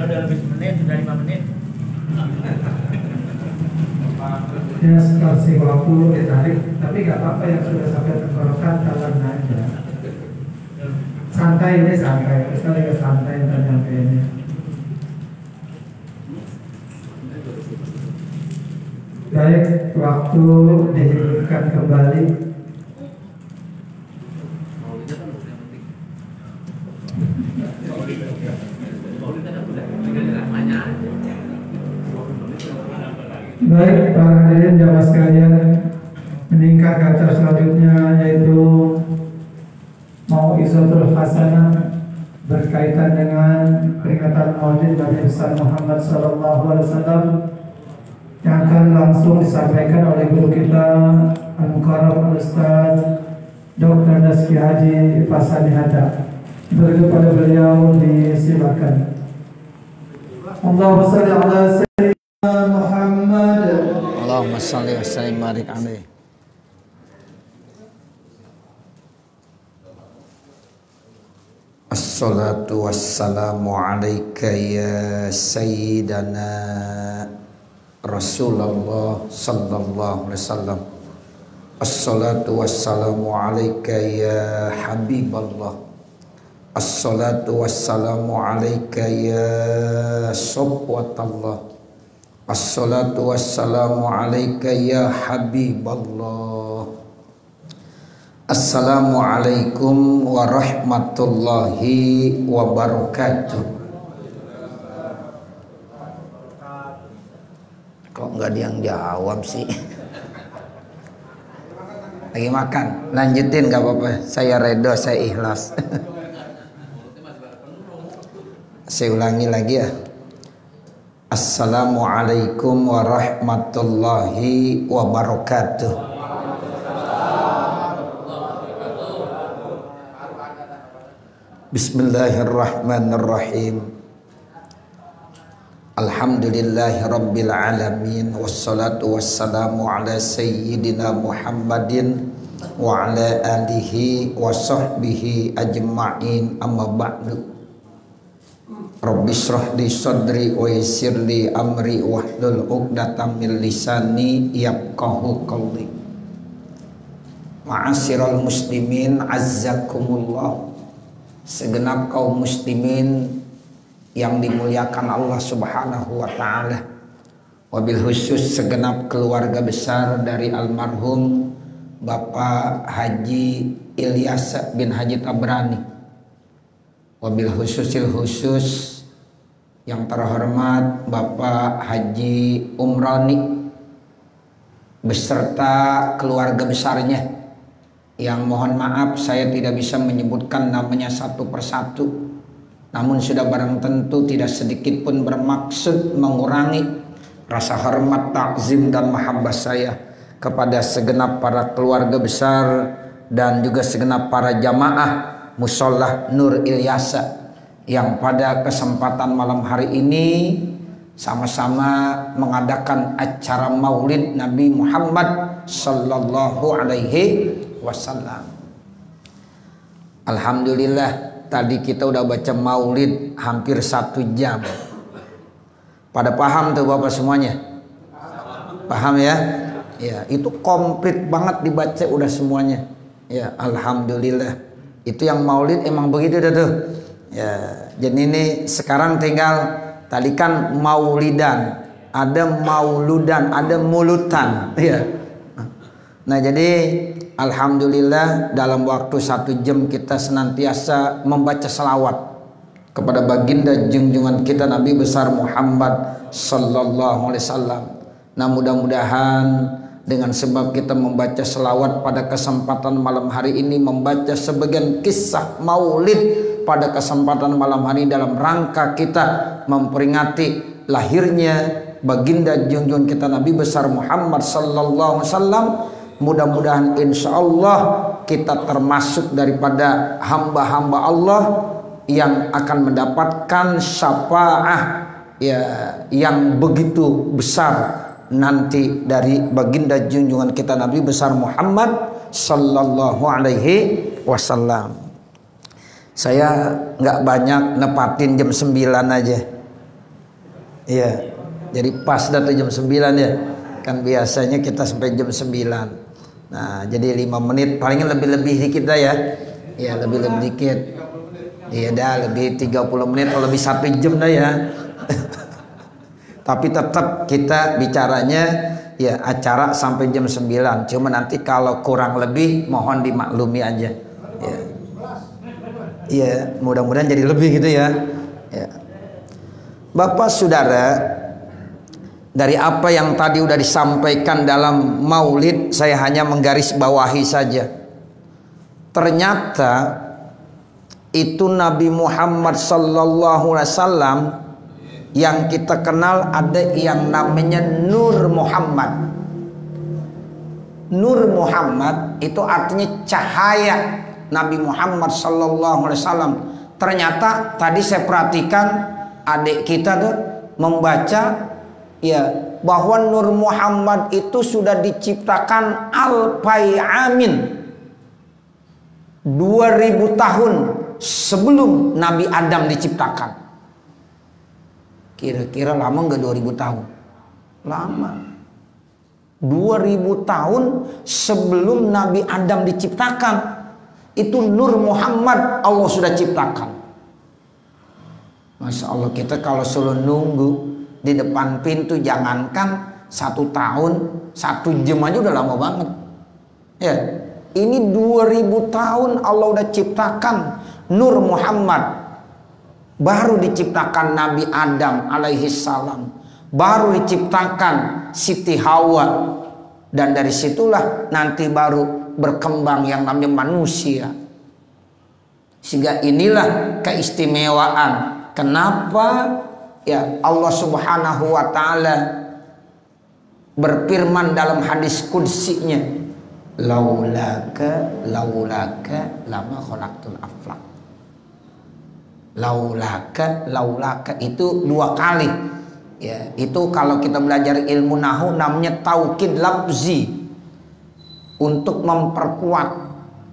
S5: Udah lebih semenit, sudah 5 menit.
S1: Ya kasih waktu ditarik, tapi nggak apa-apa yang sudah sampai tenggorokan telan aja. Santai ini santai, kita lagi santai dan nyampeinnya. Baik, waktu dihidupkan kembali. Baik, para hadirin jamaah sekalian, meningkat ke acara selanjutnya yaitu Mau'izatul Hasanah berkaitan dengan peringatan Maulid Nabi besar Muhammad SAW yang akan langsung disampaikan oleh guru kita Al-Mukarram Al-Ustaz Dr. Nazki Haji Fasani Hada. Berikan pada beliau disilakan. Allahumma shalli ala sayyidina Muhammad.
S6: Allahumma shalli wa sallim barik alaihi. Assalatu wassalamu alaika ya sayyidana Rasulullah sallallahu alaihi wasallam. Assalatu wassalamu alaika ya Habiballah. Assalatu wassalamu alaika ya Safwatallah. Assalatu wassalamu alaika ya Habiballah. Assalamualaikum warahmatullahi wabarakatuh. Kok nggak ada yang jawab sih? Lagi makan, lanjutin nggak apa-apa. Saya redo, saya ikhlas. Saya ulangi lagi ya. Assalamualaikum warahmatullahi wabarakatuh. Bismillahirrahmanirrahim. Alhamdulillahi rabbil alamin. Wassalatu wassalamu ala sayyidina Muhammadin wa ala alihi wa sahbihi ajma'in, amma ba'du. Rabbi shrah li sadri wa yassir li amri wahlul 'uqdatam min lisani yafqahu qawli. Ma'asyiral muslimin azzakumullah. Segenap kaum muslimin yang dimuliakan Allah Subhanahu wa taala, wabil khusus segenap keluarga besar dari almarhum Bapak Haji Ilyas bin Haji Tabrani, wabil khusus yang terhormat Bapak Haji Umrani beserta keluarga besarnya, yang mohon maaf saya tidak bisa menyebutkan namanya satu persatu, namun sudah barang tentu tidak sedikit pun bermaksud mengurangi rasa hormat, takzim dan mahabbah saya kepada segenap para keluarga besar dan juga segenap para jamaah Musholah Nur Ilyasa yang pada kesempatan malam hari ini sama-sama mengadakan acara Maulid Nabi Muhammad sallallahu alaihi wasallam. Alhamdulillah, tadi kita udah baca maulid hampir 1 jam. Pada paham tuh Bapak semuanya? Paham ya? Ya, itu komplit banget dibaca udah semuanya. Ya, alhamdulillah. Itu yang maulid emang begitu dah tuh. Ya, jadi ini sekarang tinggal, tadi kan maulidan, ada mauludan, ada mulutan. Ya. Nah, jadi alhamdulillah dalam waktu 1 jam kita senantiasa membaca selawat kepada baginda junjungan kita Nabi besar Muhammad sallallahu alaihi wasallam. Nah, mudah-mudahan dengan sebab kita membaca selawat pada kesempatan malam hari ini, membaca sebagian kisah maulid pada kesempatan malam hari dalam rangka kita memperingati lahirnya baginda junjungan kita Nabi besar Muhammad sallallahu alaihi wasallam. Mudah-mudahan insya Allah kita termasuk daripada hamba-hamba Allah yang akan mendapatkan syafaat ya yang begitu besar nanti dari baginda junjungan kita Nabi besar Muhammad sallallahu alaihi wasallam. Saya nggak banyak nepatin jam 9 aja. Iya, jadi pas datu jam 9 ya. Kan biasanya kita sampai jam 9. Nah, jadi 5 menit paling lebih-lebih dikit dah ya. Ya, lebih-lebih dikit. Iya dah, lebih 30 menit atau lebih 1 jam dah ya. Tapi tetap kita bicaranya ya acara sampai jam 9. Cuma nanti kalau kurang lebih mohon dimaklumi aja. Ya. Iya, mudah-mudahan jadi lebih gitu ya. Ya. Bapak Saudara, dari apa yang tadi udah disampaikan dalam maulid, saya hanya menggarisbawahi saja. Ternyata itu Nabi Muhammad sallallahu alaihi wasallam yang kita kenal ada yang namanya Nur Muhammad. Nur Muhammad itu artinya cahaya Nabi Muhammad sallallahu alaihi wasallam. Ternyata tadi saya perhatikan adik kita tuh membaca ya bahwa Nur Muhammad itu sudah diciptakan alfai amin, 2000 tahun sebelum Nabi Adam diciptakan. Kira-kira lama nggak 2000 tahun? Lama. 2000 tahun sebelum Nabi Adam diciptakan, itu Nur Muhammad Allah sudah ciptakan. Masya Allah, kita kalau selalu nunggu di depan pintu, jangankan 1 tahun, 1 jam aja udah lama banget. Ya, ini 2000 tahun Allah udah ciptakan Nur Muhammad. Baru diciptakan Nabi Adam alaihi salam, baru diciptakan Siti Hawa, dan dari situlah nanti baru berkembang yang namanya manusia. Sehingga inilah keistimewaan kenapa ya Allah Subhanahu wa taala berfirman dalam hadis qudsinya, laulaka lama khalaqtul aflaq. Laulaka itu 2 kali. Ya, itu kalau kita belajar ilmu nahwu namanya taukid lafzi untuk memperkuat.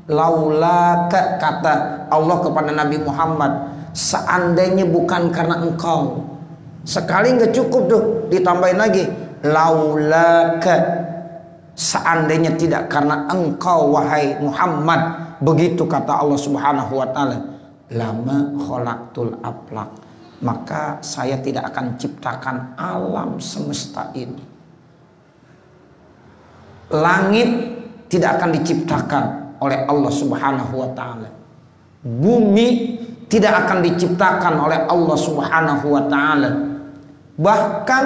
S6: Laulaka, kata Allah kepada Nabi Muhammad, seandainya bukan karena engkau. Sekali nggak cukup tuh, ditambahin lagi laulaka, seandainya tidak karena engkau wahai Muhammad. Begitu kata Allah Subhanahu wa taala, lama khalaqtul aflaq, maka saya tidak akan ciptakan alam semesta ini. Langit tidak akan diciptakan oleh Allah Subhanahu wa taala. Bumi tidak akan diciptakan oleh Allah Subhanahu wa taala. Bahkan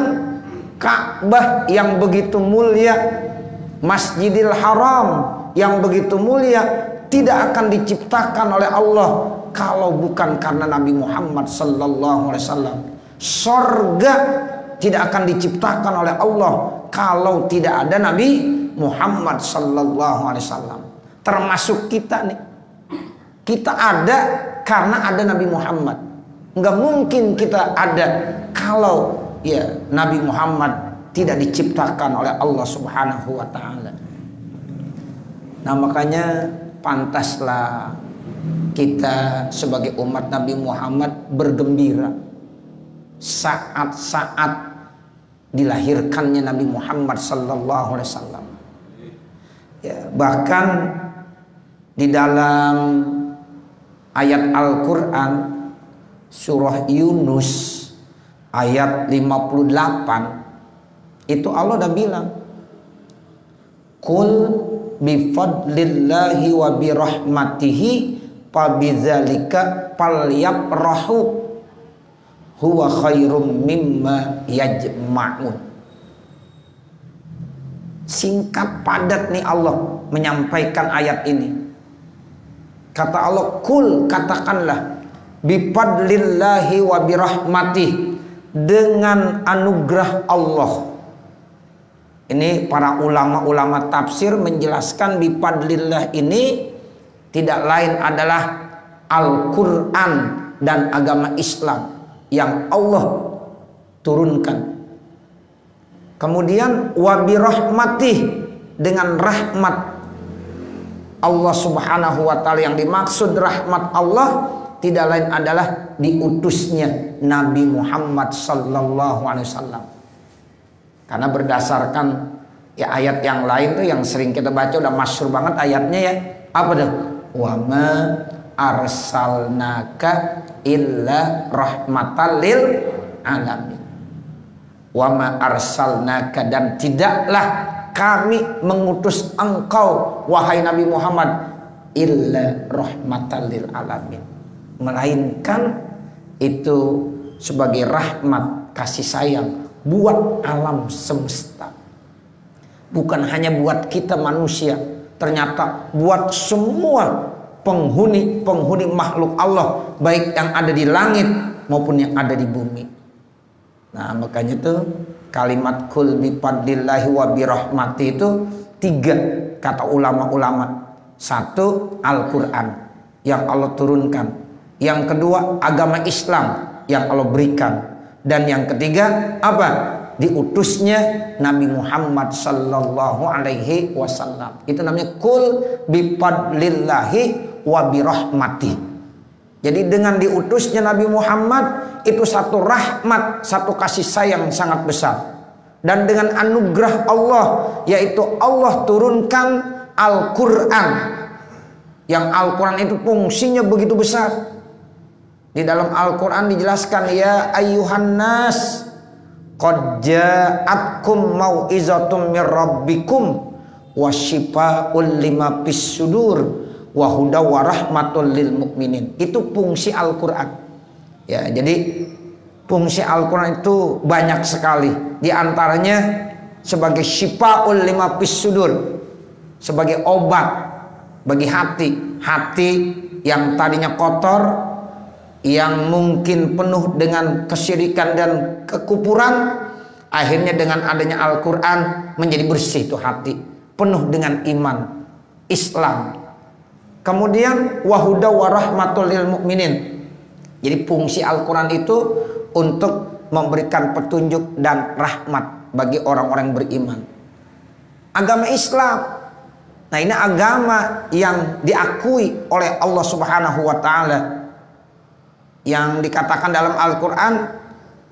S6: Ka'bah yang begitu mulia, Masjidil Haram yang begitu mulia, tidak akan diciptakan oleh Allah kalau bukan karena Nabi Muhammad sallallahu alaihi wasallam. Surga tidak akan diciptakan oleh Allah kalau tidak ada Nabi Muhammad sallallahu alaihi wasallam. Termasuk kita nih, kita ada karena ada Nabi Muhammad. Nggak mungkin kita ada kalau ya Nabi Muhammad tidak diciptakan oleh Allah Subhanahu wa taala. Nah, makanya pantaslah kita sebagai umat Nabi Muhammad bergembira saat-saat dilahirkannya Nabi Muhammad sallallahu alaihi wasallam. Ya, bahkan di dalam ayat Al-Quran surah Yunus ayat 58 itu Allah udah bilang, Qul bifadlillahi wa birahmatihi fabidzalika falyafrahu huwa khairum mimma yajma'un. Singkat padat nih Allah menyampaikan ayat ini. Kata Allah, kul, katakanlah, bifadlillahi wa birahmatih, dengan anugerah Allah. Ini para ulama-ulama tafsir menjelaskan bifadlillah ini tidak lain adalah Al-Quran dan agama Islam yang Allah turunkan. Kemudian wa birahmatih, dengan rahmat Allah Subhanahu wa taala. Yang dimaksud rahmat Allah tidak lain adalah diutusnya Nabi Muhammad sallallahu alaihi wasallam. Karena berdasarkan ya ayat yang lain tuh yang sering kita baca udah masyhur banget ayatnya ya. Apa tuh? Wa ma arsalnaka illa rahmatan lil alamin. Wa ma arsalnaka, dan tidaklah kami mengutus engkau wahai Nabi Muhammad illa rahmatan lil alamin, melainkan itu sebagai rahmat kasih sayang buat alam semesta. Bukan hanya buat kita manusia, ternyata buat semua penghuni makhluk Allah, baik yang ada di langit maupun yang ada di bumi. Nah, makanya tuh kalimat kul bifadlillahi wa birahmati itu 3 kata ulama-ulama. 1 Al-Quran yang Allah turunkan, yang kedua agama Islam yang Allah berikan, dan yang ketiga apa? Diutusnya Nabi Muhammad sallallahu alaihi wasallam. Itu namanya kul bifadlillahi wa birahmati. Jadi dengan diutusnya Nabi Muhammad itu satu rahmat, satu kasih sayang sangat besar. Dan dengan anugerah Allah, yaitu Allah turunkan Al-Quran. Yang Al-Quran itu fungsinya begitu besar. Di dalam Al-Quran dijelaskan, ya ayyuhan nas qad ja'atkum mau'izatum mir rabbikum wasyifa'ul lima fis sudur wa huda wa rahmatul lil mukminin. Itu fungsi Al-Quran. Ya, jadi fungsi Al-Quran itu banyak sekali. Di antaranya sebagai syifa'ul lima fis sudur, sebagai obat bagi hati yang tadinya kotor, yang mungkin penuh dengan kesyirikan dan kekufuran, akhirnya dengan adanya Al-Quran menjadi bersih tuh hati, penuh dengan iman Islam. Kemudian wahuda warahmatul lil mukminin. Jadi fungsi Al-Quran itu untuk memberikan petunjuk dan rahmat bagi orang-orang beriman. Agama Islam, nah ini agama yang diakui oleh Allah Subhanahu wa Ta'ala, yang dikatakan dalam Al-Quran,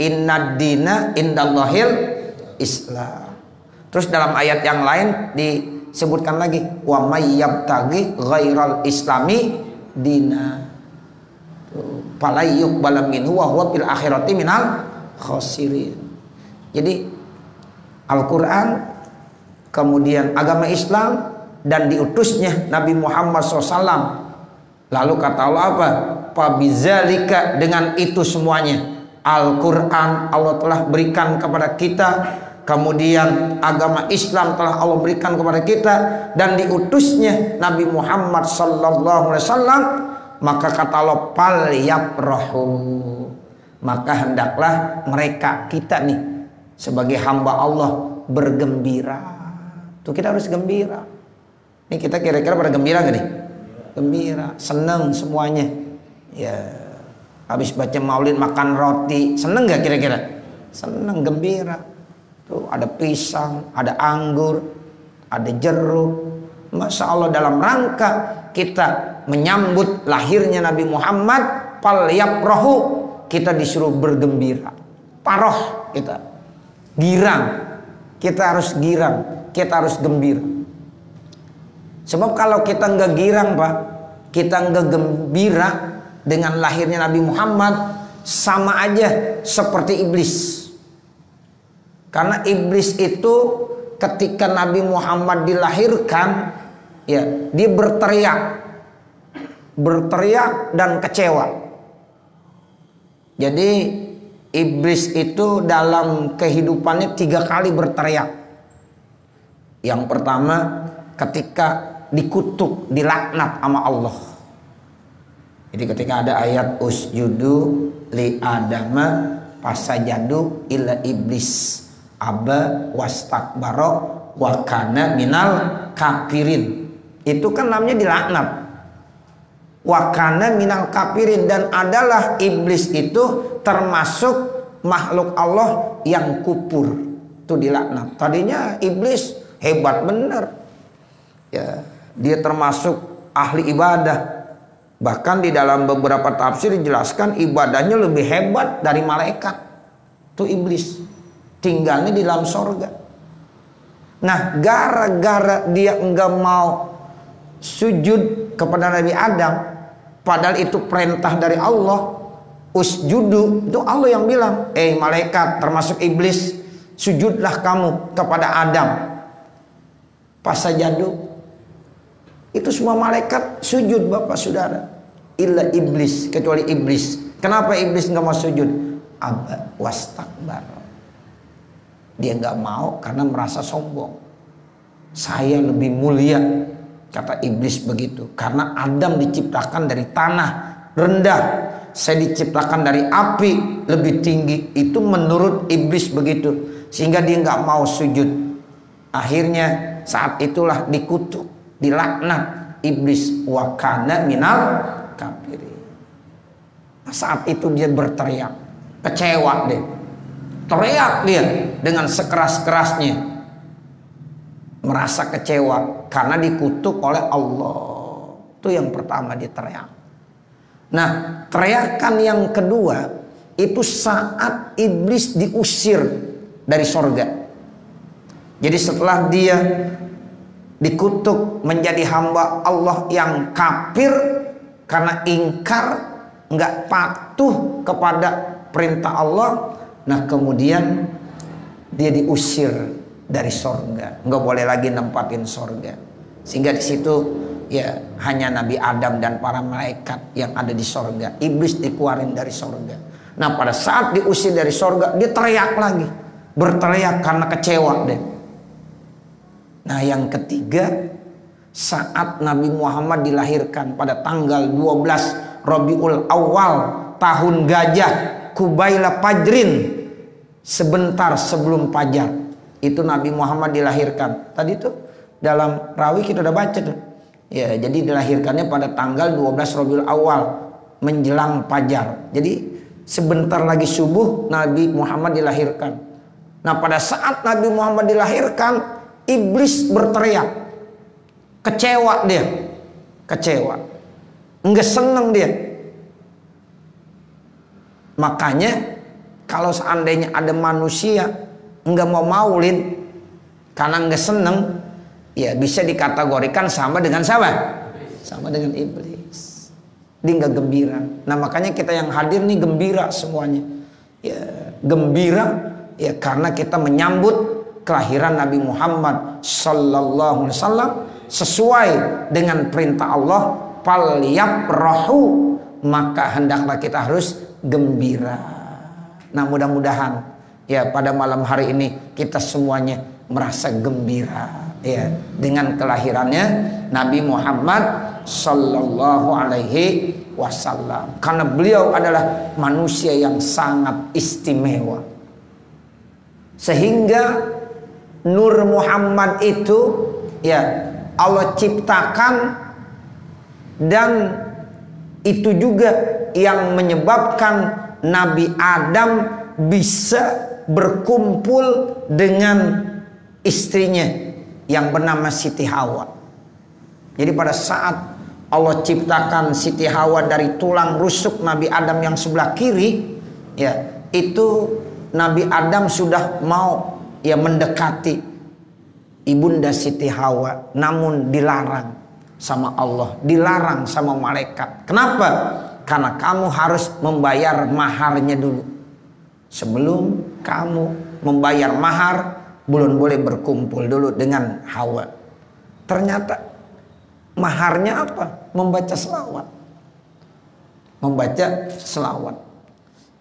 S6: Innad dina indallahil Islam. Terus dalam ayat yang lain disebutkan lagi, wa may yabtaghi ghairal islami dina fala yuqbal minhu wa huwa fil akhirati minal khasirin. Jadi Al-Quran, kemudian agama Islam, dan diutusnya Nabi Muhammad SAW. Lalu kata Allah apa? Fabizalika, dengan itu semuanya Al-Quran Allah telah berikan kepada kita, kemudian agama Islam telah Allah berikan kepada kita, dan diutusnya Nabi Muhammad SAW. Maka kata Allah, fal yaprahu, maka hendaklah mereka, kita nih sebagai hamba Allah bergembira. Tuh kita harus gembira. Ini kita kira-kira pada gembira gak nih? Gembira, seneng semuanya. Ya, habis baca maulid makan roti, seneng gak kira-kira? Seneng, gembira. Tuh ada pisang, ada anggur, ada jeruk. Masya Allah, dalam rangka kita menyambut lahirnya Nabi Muhammad, fal yaprahu, kita disuruh bergembira. Paroh kita, girang. Kita harus girang, kita harus gembira. Sebab kalau kita nggak girang Pak, kita nggak gembira dengan lahirnya Nabi Muhammad, sama aja seperti iblis. Karena iblis itu ketika Nabi Muhammad dilahirkan, ya dia berteriak dan kecewa. Jadi iblis itu dalam kehidupannya 3 kali berteriak. Yang pertama ketika dikutuk, dilaknat sama Allah. Jadi ketika ada ayat usjudu li adama fasajadu illa iblis aba wastakbara wa kana minal kafirin. Itu kan namanya dilaknat. Wa kana minal kafirin, dan adalah iblis itu termasuk makhluk Allah yang kufur. Itu dilaknat. Tadinya iblis hebat bener. Ya, dia termasuk ahli ibadah. Bahkan di dalam beberapa tafsir dijelaskan ibadahnya lebih hebat dari malaikat. Itu iblis. Tinggalnya di dalam sorga. Nah, gara-gara dia enggak mau sujud kepada Nabi Adam, padahal itu perintah dari Allah, usjudu, itu Allah yang bilang, malaikat termasuk iblis, sujudlah kamu kepada Adam. Fasajadu, itu semua malaikat sujud Bapak Saudara, illa iblis, kecuali iblis. Kenapa iblis nggak mau sujud? Aba wastakbar, dia nggak mau karena merasa sombong. Saya lebih mulia, kata iblis begitu, karena Adam diciptakan dari tanah rendah, saya diciptakan dari api lebih tinggi. Itu menurut iblis begitu, sehingga dia nggak mau sujud. Akhirnya saat itulah dikutuk, dilaknat iblis, wa kana minal kafirin. Nah, saat itu dia berteriak, kecewa deh, teriak dia dengan sekeras-kerasnya, merasa kecewa karena dikutuk oleh Allah. Itu yang pertama dia teriak. Nah, teriakan yang kedua itu saat iblis diusir dari sorga. Jadi setelah dia dikutuk menjadi hamba Allah yang kafir karena ingkar, nggak patuh kepada perintah Allah, nah kemudian dia diusir dari sorga, nggak boleh lagi nempatin sorga, sehingga di situ ya hanya Nabi Adam dan para malaikat yang ada di sorga. Iblis dikeluarin dari sorga. Nah pada saat diusir dari sorga, dia teriak lagi, berteriak karena kecewa deh. Nah yang ketiga, saat Nabi Muhammad dilahirkan pada tanggal 12 Rabiul Awal tahun gajah kubaila fajrin, sebentar sebelum fajar itu Nabi Muhammad dilahirkan. Tadi tuh dalam rawi kita udah baca tuh. Ya, jadi dilahirkannya pada tanggal 12 Rabiul Awal menjelang fajar. Jadi sebentar lagi subuh Nabi Muhammad dilahirkan. Nah, pada saat Nabi Muhammad dilahirkan, iblis berteriak. Kecewa dia. Kecewa. Enggak seneng dia. Makanya kalau seandainya ada manusia enggak mau maulid karena enggak seneng, ya bisa dikategorikan sama dengan siapa? Sama dengan iblis. Dia enggak gembira. Nah, makanya kita yang hadir nih gembira semuanya. Ya, gembira ya karena kita menyambut kelahiran Nabi Muhammad sallallahu alaihi wasallam sesuai dengan perintah Allah, falyafrahu, maka hendaklah kita harus gembira. Nah, mudah-mudahan ya pada malam hari ini kita semuanya merasa gembira ya dengan kelahirannya Nabi Muhammad sallallahu alaihi wasallam, karena beliau adalah manusia yang sangat istimewa, sehingga Nur Muhammad itu ya Allah ciptakan, dan itu juga yang menyebabkan Nabi Adam bisa berkumpul dengan istrinya yang bernama Siti Hawa. Jadi pada saat Allah ciptakan Siti Hawa dari tulang rusuk Nabi Adam yang sebelah kiri, ya itu Nabi Adam sudah mau ya mendekati ibunda Siti Hawa, namun dilarang sama Allah, dilarang sama malaikat. Kenapa? Karena kamu harus membayar maharnya dulu. Sebelum kamu membayar mahar, belum boleh berkumpul dulu dengan Hawa. Ternyata maharnya apa? Membaca selawat. Membaca selawat.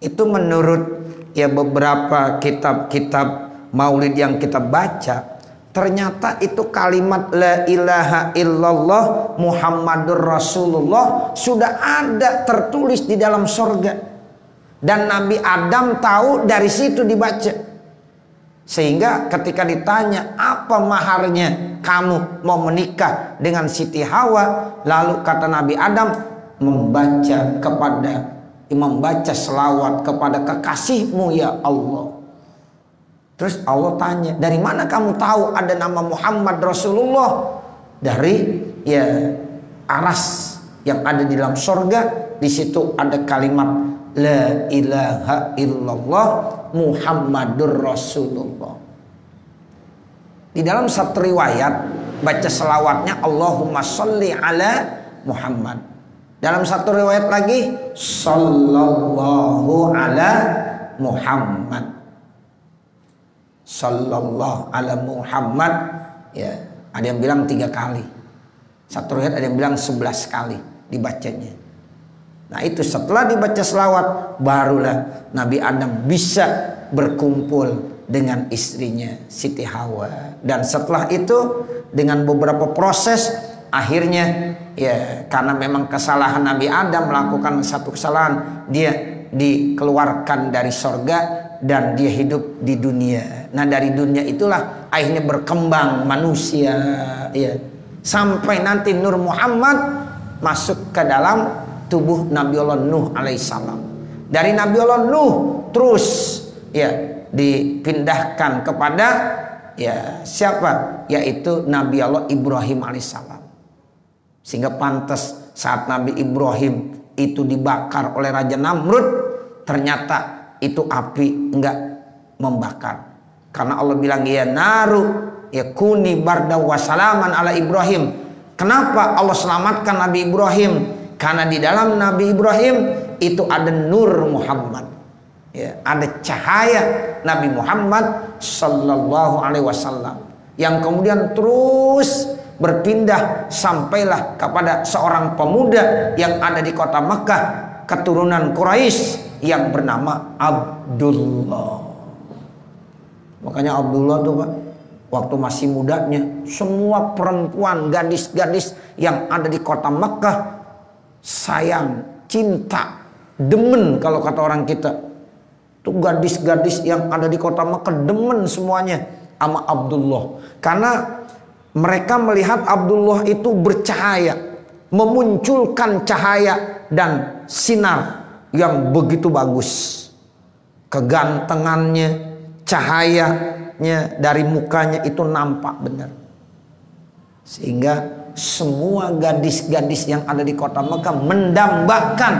S6: Itu menurut ya beberapa kitab-kitab maulid yang kita baca, ternyata itu kalimat la ilaha illallah Muhammadur Rasulullah sudah ada tertulis di dalam sorga, dan Nabi Adam tahu, dari situ dibaca. Sehingga ketika ditanya apa maharnya kamu mau menikah dengan Siti Hawa, lalu kata Nabi Adam, membaca selawat kepada kekasihmu ya Allah. Terus Allah tanya, dari mana kamu tahu ada nama Muhammad Rasulullah? Dari ya aras yang ada di dalam sorga. Di situ ada kalimat la ilaha illallah Muhammadur Rasulullah. Di dalam satu riwayat baca selawatnya Allahumma sholli ala Muhammad. Dalam satu riwayat lagi sallallahu ala Muhammad. Sallallahu ala Muhammad, ya ada yang bilang 3 kali, satu riwayat ada yang bilang 11 kali dibacanya. Nah itu setelah dibaca selawat, barulah Nabi Adam bisa berkumpul dengan istrinya Siti Hawa. Dan setelah itu dengan beberapa proses, akhirnya ya karena memang kesalahan Nabi Adam, melakukan satu kesalahan, dia dikeluarkan dari sorga dan dia hidup di dunia. Nah dari dunia itulah akhirnya berkembang manusia ya, sampai nanti Nur Muhammad masuk ke dalam tubuh Nabiullah Nuh alaihissalam. Dari Nabiullah Nuh terus ya dipindahkan kepada ya siapa? Yaitu Nabi Allah Ibrahim alaihissalam. Sehingga pantas saat Nabi Ibrahim itu dibakar oleh Raja Namrud, ternyata itu api enggak membakar. Karena Allah bilang ya naru ya kuni barda wa salaman ala Ibrahim. Kenapa Allah selamatkan Nabi Ibrahim? Karena di dalam Nabi Ibrahim itu ada Nur Muhammad. Ya, ada cahaya Nabi Muhammad sallallahu alaihi wasallam yang kemudian terus berpindah sampailah kepada seorang pemuda yang ada di kota Mekah, keturunan Quraisy, yang bernama Abdullah. Makanya Abdullah tuh Pak, waktu masih mudanya, semua perempuan, gadis-gadis yang ada di kota Mekah sayang, cinta demen kalau kata orang kita. Tuh gadis-gadis yang ada di kota Mekah demen semuanya sama Abdullah. Karena mereka melihat Abdullah itu bercahaya, memunculkan cahaya dan sinar yang begitu bagus. Kegantengannya, cahayanya dari mukanya itu nampak benar. Sehingga semua gadis-gadis yang ada di kota Mekah mendambakan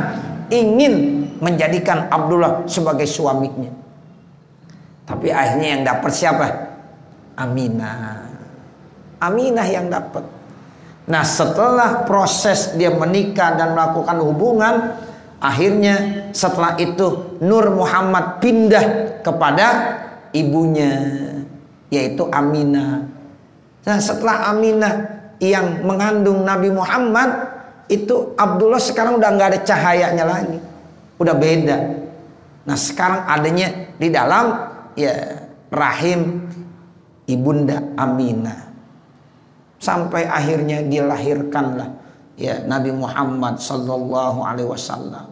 S6: ingin menjadikan Abdullah sebagai suaminya. Tapi akhirnya yang dapat siapa? Aminah. Aminah yang dapat. Nah, setelah proses dia menikah dan melakukan hubungan, akhirnya setelah itu Nur Muhammad pindah kepada ibunya, yaitu Aminah. Nah, setelah Aminah yang mengandung Nabi Muhammad, itu Abdullah sekarang udah nggak ada cahayanya lagi, udah beda. Nah, sekarang adanya di dalam rahim ibunda Aminah. Sampai akhirnya dilahirkanlah Nabi Muhammad sallallahu alaihi wasallam.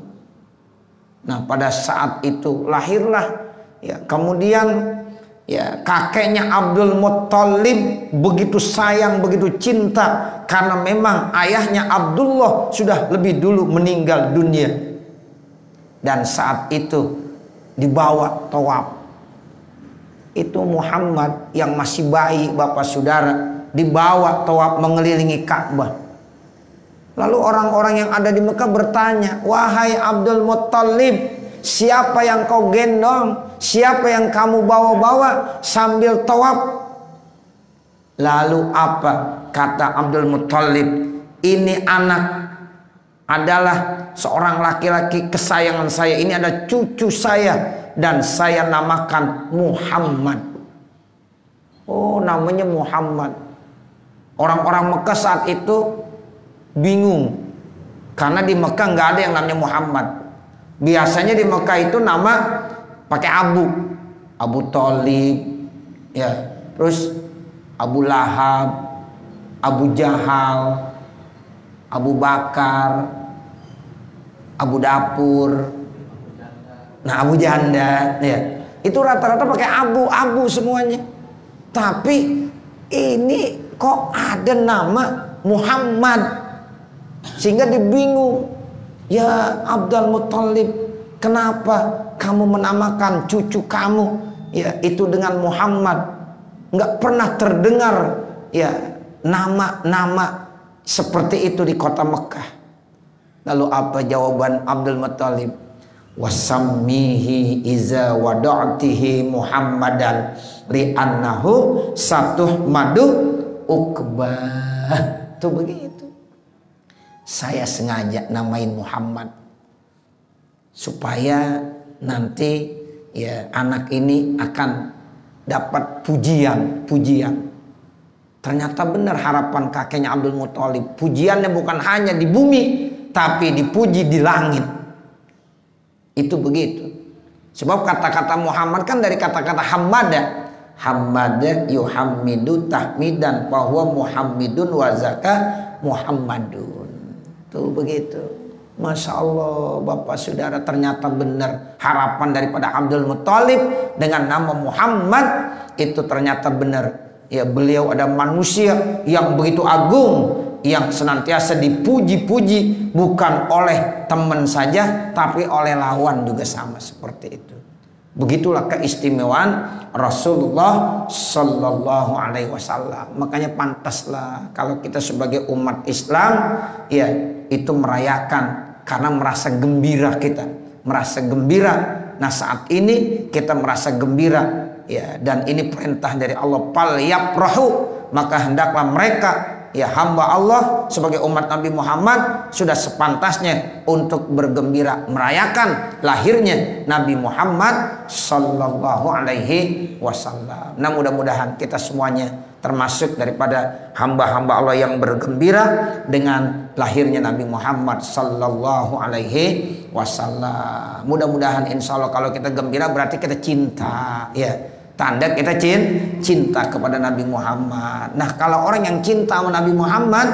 S6: Nah, pada saat itu lahirlah kemudian kakeknya Abdul Muttalib begitu sayang, begitu cinta, karena memang ayahnya Abdullah sudah lebih dulu meninggal dunia. Dan saat itu dibawa tawaf. Itu Muhammad yang masih bayi, Bapak Saudara, dibawa tawaf mengelilingi Ka'bah. Lalu orang-orang yang ada di Mekah bertanya, "Wahai Abdul Muttalib, siapa yang kau gendong? Siapa yang kamu bawa-bawa sambil tawaf?" Lalu apa kata Abdul Muttalib? "Ini anak adalah seorang laki-laki kesayangan saya. Ini ada cucu saya dan saya namakan Muhammad." Oh, namanya Muhammad. Orang-orang Mekah saat itu bingung, karena di Mekah nggak ada yang namanya Muhammad. Biasanya di Mekah itu nama pakai Abu Thalib, terus Abu Lahab, Abu Jahal, Abu Bakar, Abu Dapur, Abu Janda, itu rata-rata pakai Abu semuanya. Tapi ini kok ada nama Muhammad, sehingga dibingung. Ya Abdul Muttalib, kenapa kamu menamakan cucu kamu itu dengan Muhammad? Nggak pernah terdengar nama-nama seperti itu di kota Mekah. Lalu apa jawaban Abdul Muttalib? "Wasammihi iza wada'tihi Muhammadan li'annahu satuh madu ukbah." Tuh begitu. Saya sengaja namain Muhammad supaya nanti anak ini akan dapat pujian. Ternyata benar harapan kakeknya Abdul Muttalib. Pujiannya bukan hanya di bumi, tapi dipuji di langit. Itu begitu. Sebab kata-kata Muhammad kan dari kata-kata hamada. Hamada yuhammidu tahmidan bahwa Muhammadun wa zaka Muhammadun. Tuh begitu. Masya Allah, Bapak Saudara, ternyata benar harapan daripada Abdul Muttalib dengan nama Muhammad itu ternyata benar. Beliau ada manusia yang begitu agung, yang senantiasa dipuji-puji bukan oleh teman saja, tapi oleh lawan juga sama seperti itu. Begitulah keistimewaan Rasulullah Sallallahu Alaihi Wasallam. Makanya pantaslah kalau kita sebagai umat Islam itu merayakan, karena merasa gembira kita, merasa gembira. Nah, saat ini kita merasa gembira dan ini perintah dari Allah, fal yafrahu, maka hendaklah mereka hamba Allah sebagai umat Nabi Muhammad sudah sepantasnya untuk bergembira merayakan lahirnya Nabi Muhammad Sallallahu Alaihi Wasallam. Nah, mudah-mudahan kita semuanya termasuk daripada hamba-hamba Allah yang bergembira dengan lahirnya Nabi Muhammad Sallallahu Alaihi Wasallam. Mudah-mudahan insya Allah kalau kita gembira berarti kita cinta, tanda kita cinta kepada Nabi Muhammad. Nah, kalau orang yang cinta sama Nabi Muhammad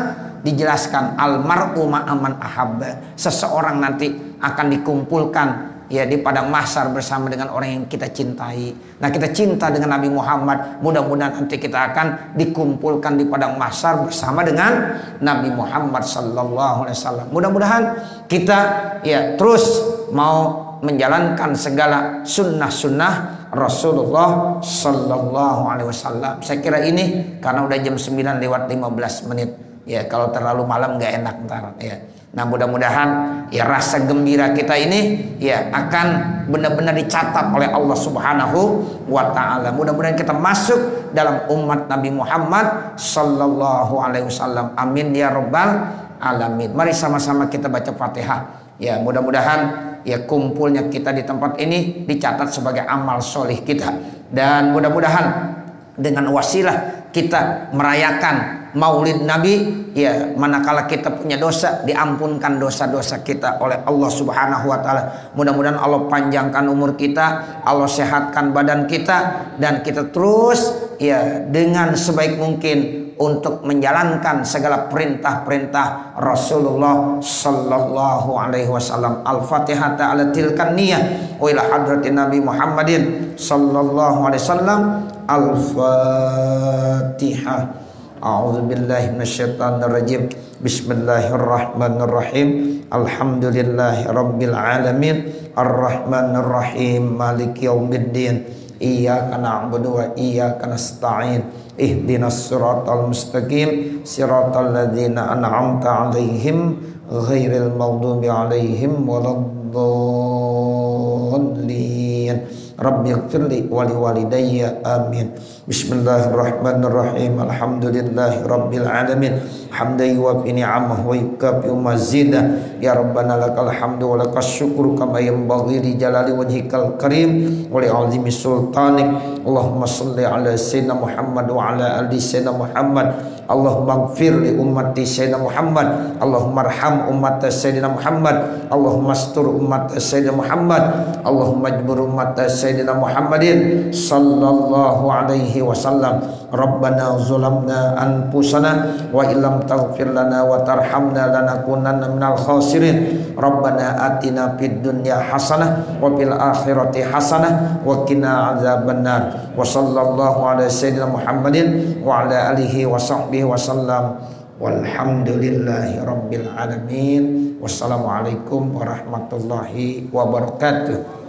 S6: dijelaskan almar'u ma'aman ahabba, seseorang nanti akan dikumpulkan ya di padang mahsyar bersama dengan orang yang kita cintai. Nah, kita cinta dengan Nabi Muhammad, mudah-mudahan nanti kita akan dikumpulkan di padang mahsyar bersama dengan Nabi Muhammad sallallahu alaihi wasallam. Mudah-mudahan kita ya terus mau menjalankan segala sunnah-sunnah Rasulullah sallallahu alaihi wasallam. Saya kira ini karena udah jam 9 lewat 15 menit. Ya, kalau terlalu malam nggak enak ntar ya. Nah, mudah-mudahan ya rasa gembira kita ini ya akan benar-benar dicatat oleh Allah Subhanahu wa taala. Mudah-mudahan kita masuk dalam umat Nabi Muhammad sallallahu alaihi wasallam. Amin ya rabbal alamin. Mari sama-sama kita baca Fatihah. Ya, mudah-mudahan ya kumpulnya kita di tempat ini dicatat sebagai amal solih kita. Dan mudah-mudahan dengan wasilah kita merayakan Maulid Nabi, ya manakala kita punya dosa, diampunkan dosa-dosa kita oleh Allah Subhanahu wa taala. Mudah-mudahan Allah panjangkan umur kita, Allah sehatkan badan kita, dan kita terus ya dengan sebaik mungkin untuk menjalankan segala perintah-perintah Rasulullah sallallahu alaihi wasallam. Al-Fatihah ala tilkan niyah wa ila hadratin Nabi Muhammadin sallallahu alaihi wasallam. Al-Fatihah. A'udzu billahi minasyaitonir rajim. Bismillahirrahmanirrahim. Alhamdulillahi rabbil alamin. Arrahmanir rahim. Maliki yaumiddin. Iyyaka na'budu wa iyyaka nasta'in. Ihdinas siratal mustaqim. Siratal ladzina an'amta 'alaihim ghairil maghdubi 'alaihim waladdallin. Rabbighfirli wa liwalidayya amin. Bismillahirrahmanirrahim. Alhamdulillahi rabbil alamin. Hamdan yuwafi ni'amahu wa yukafi mazidah. Ya Rabbana lakal hamdu wa lakas syukru kama yanbaghi li jalali wajhikal karim wa li 'azimi sultanik. Allahumma shalli ala sayyidina Muhammad wa ala ali sayyidina Muhammad. Allahumma ighfir li ummati sayyidina Muhammad. Allahumma arham ummata sayyidina Muhammad. Allahumma astur ummata sayyidina Muhammad. Allahumma ajbur ummata sayyidina Muhammadin sallallahu alaihi wasallam. Rabbana zulamna anfusana wa illam taghfir lana wa tarhamna lanakunanna minal khasirin. Rabbana atina fid dunya hasanah wa fil akhirati hasanah wa qina adzabannar. Wa sallallahu ala sayyidina Muhammadin wa ala alihi wa sahbihi wa sallam. Walhamdulillahi rabbil alamin. Wassalamualaikum warahmatullahi wabarakatuh.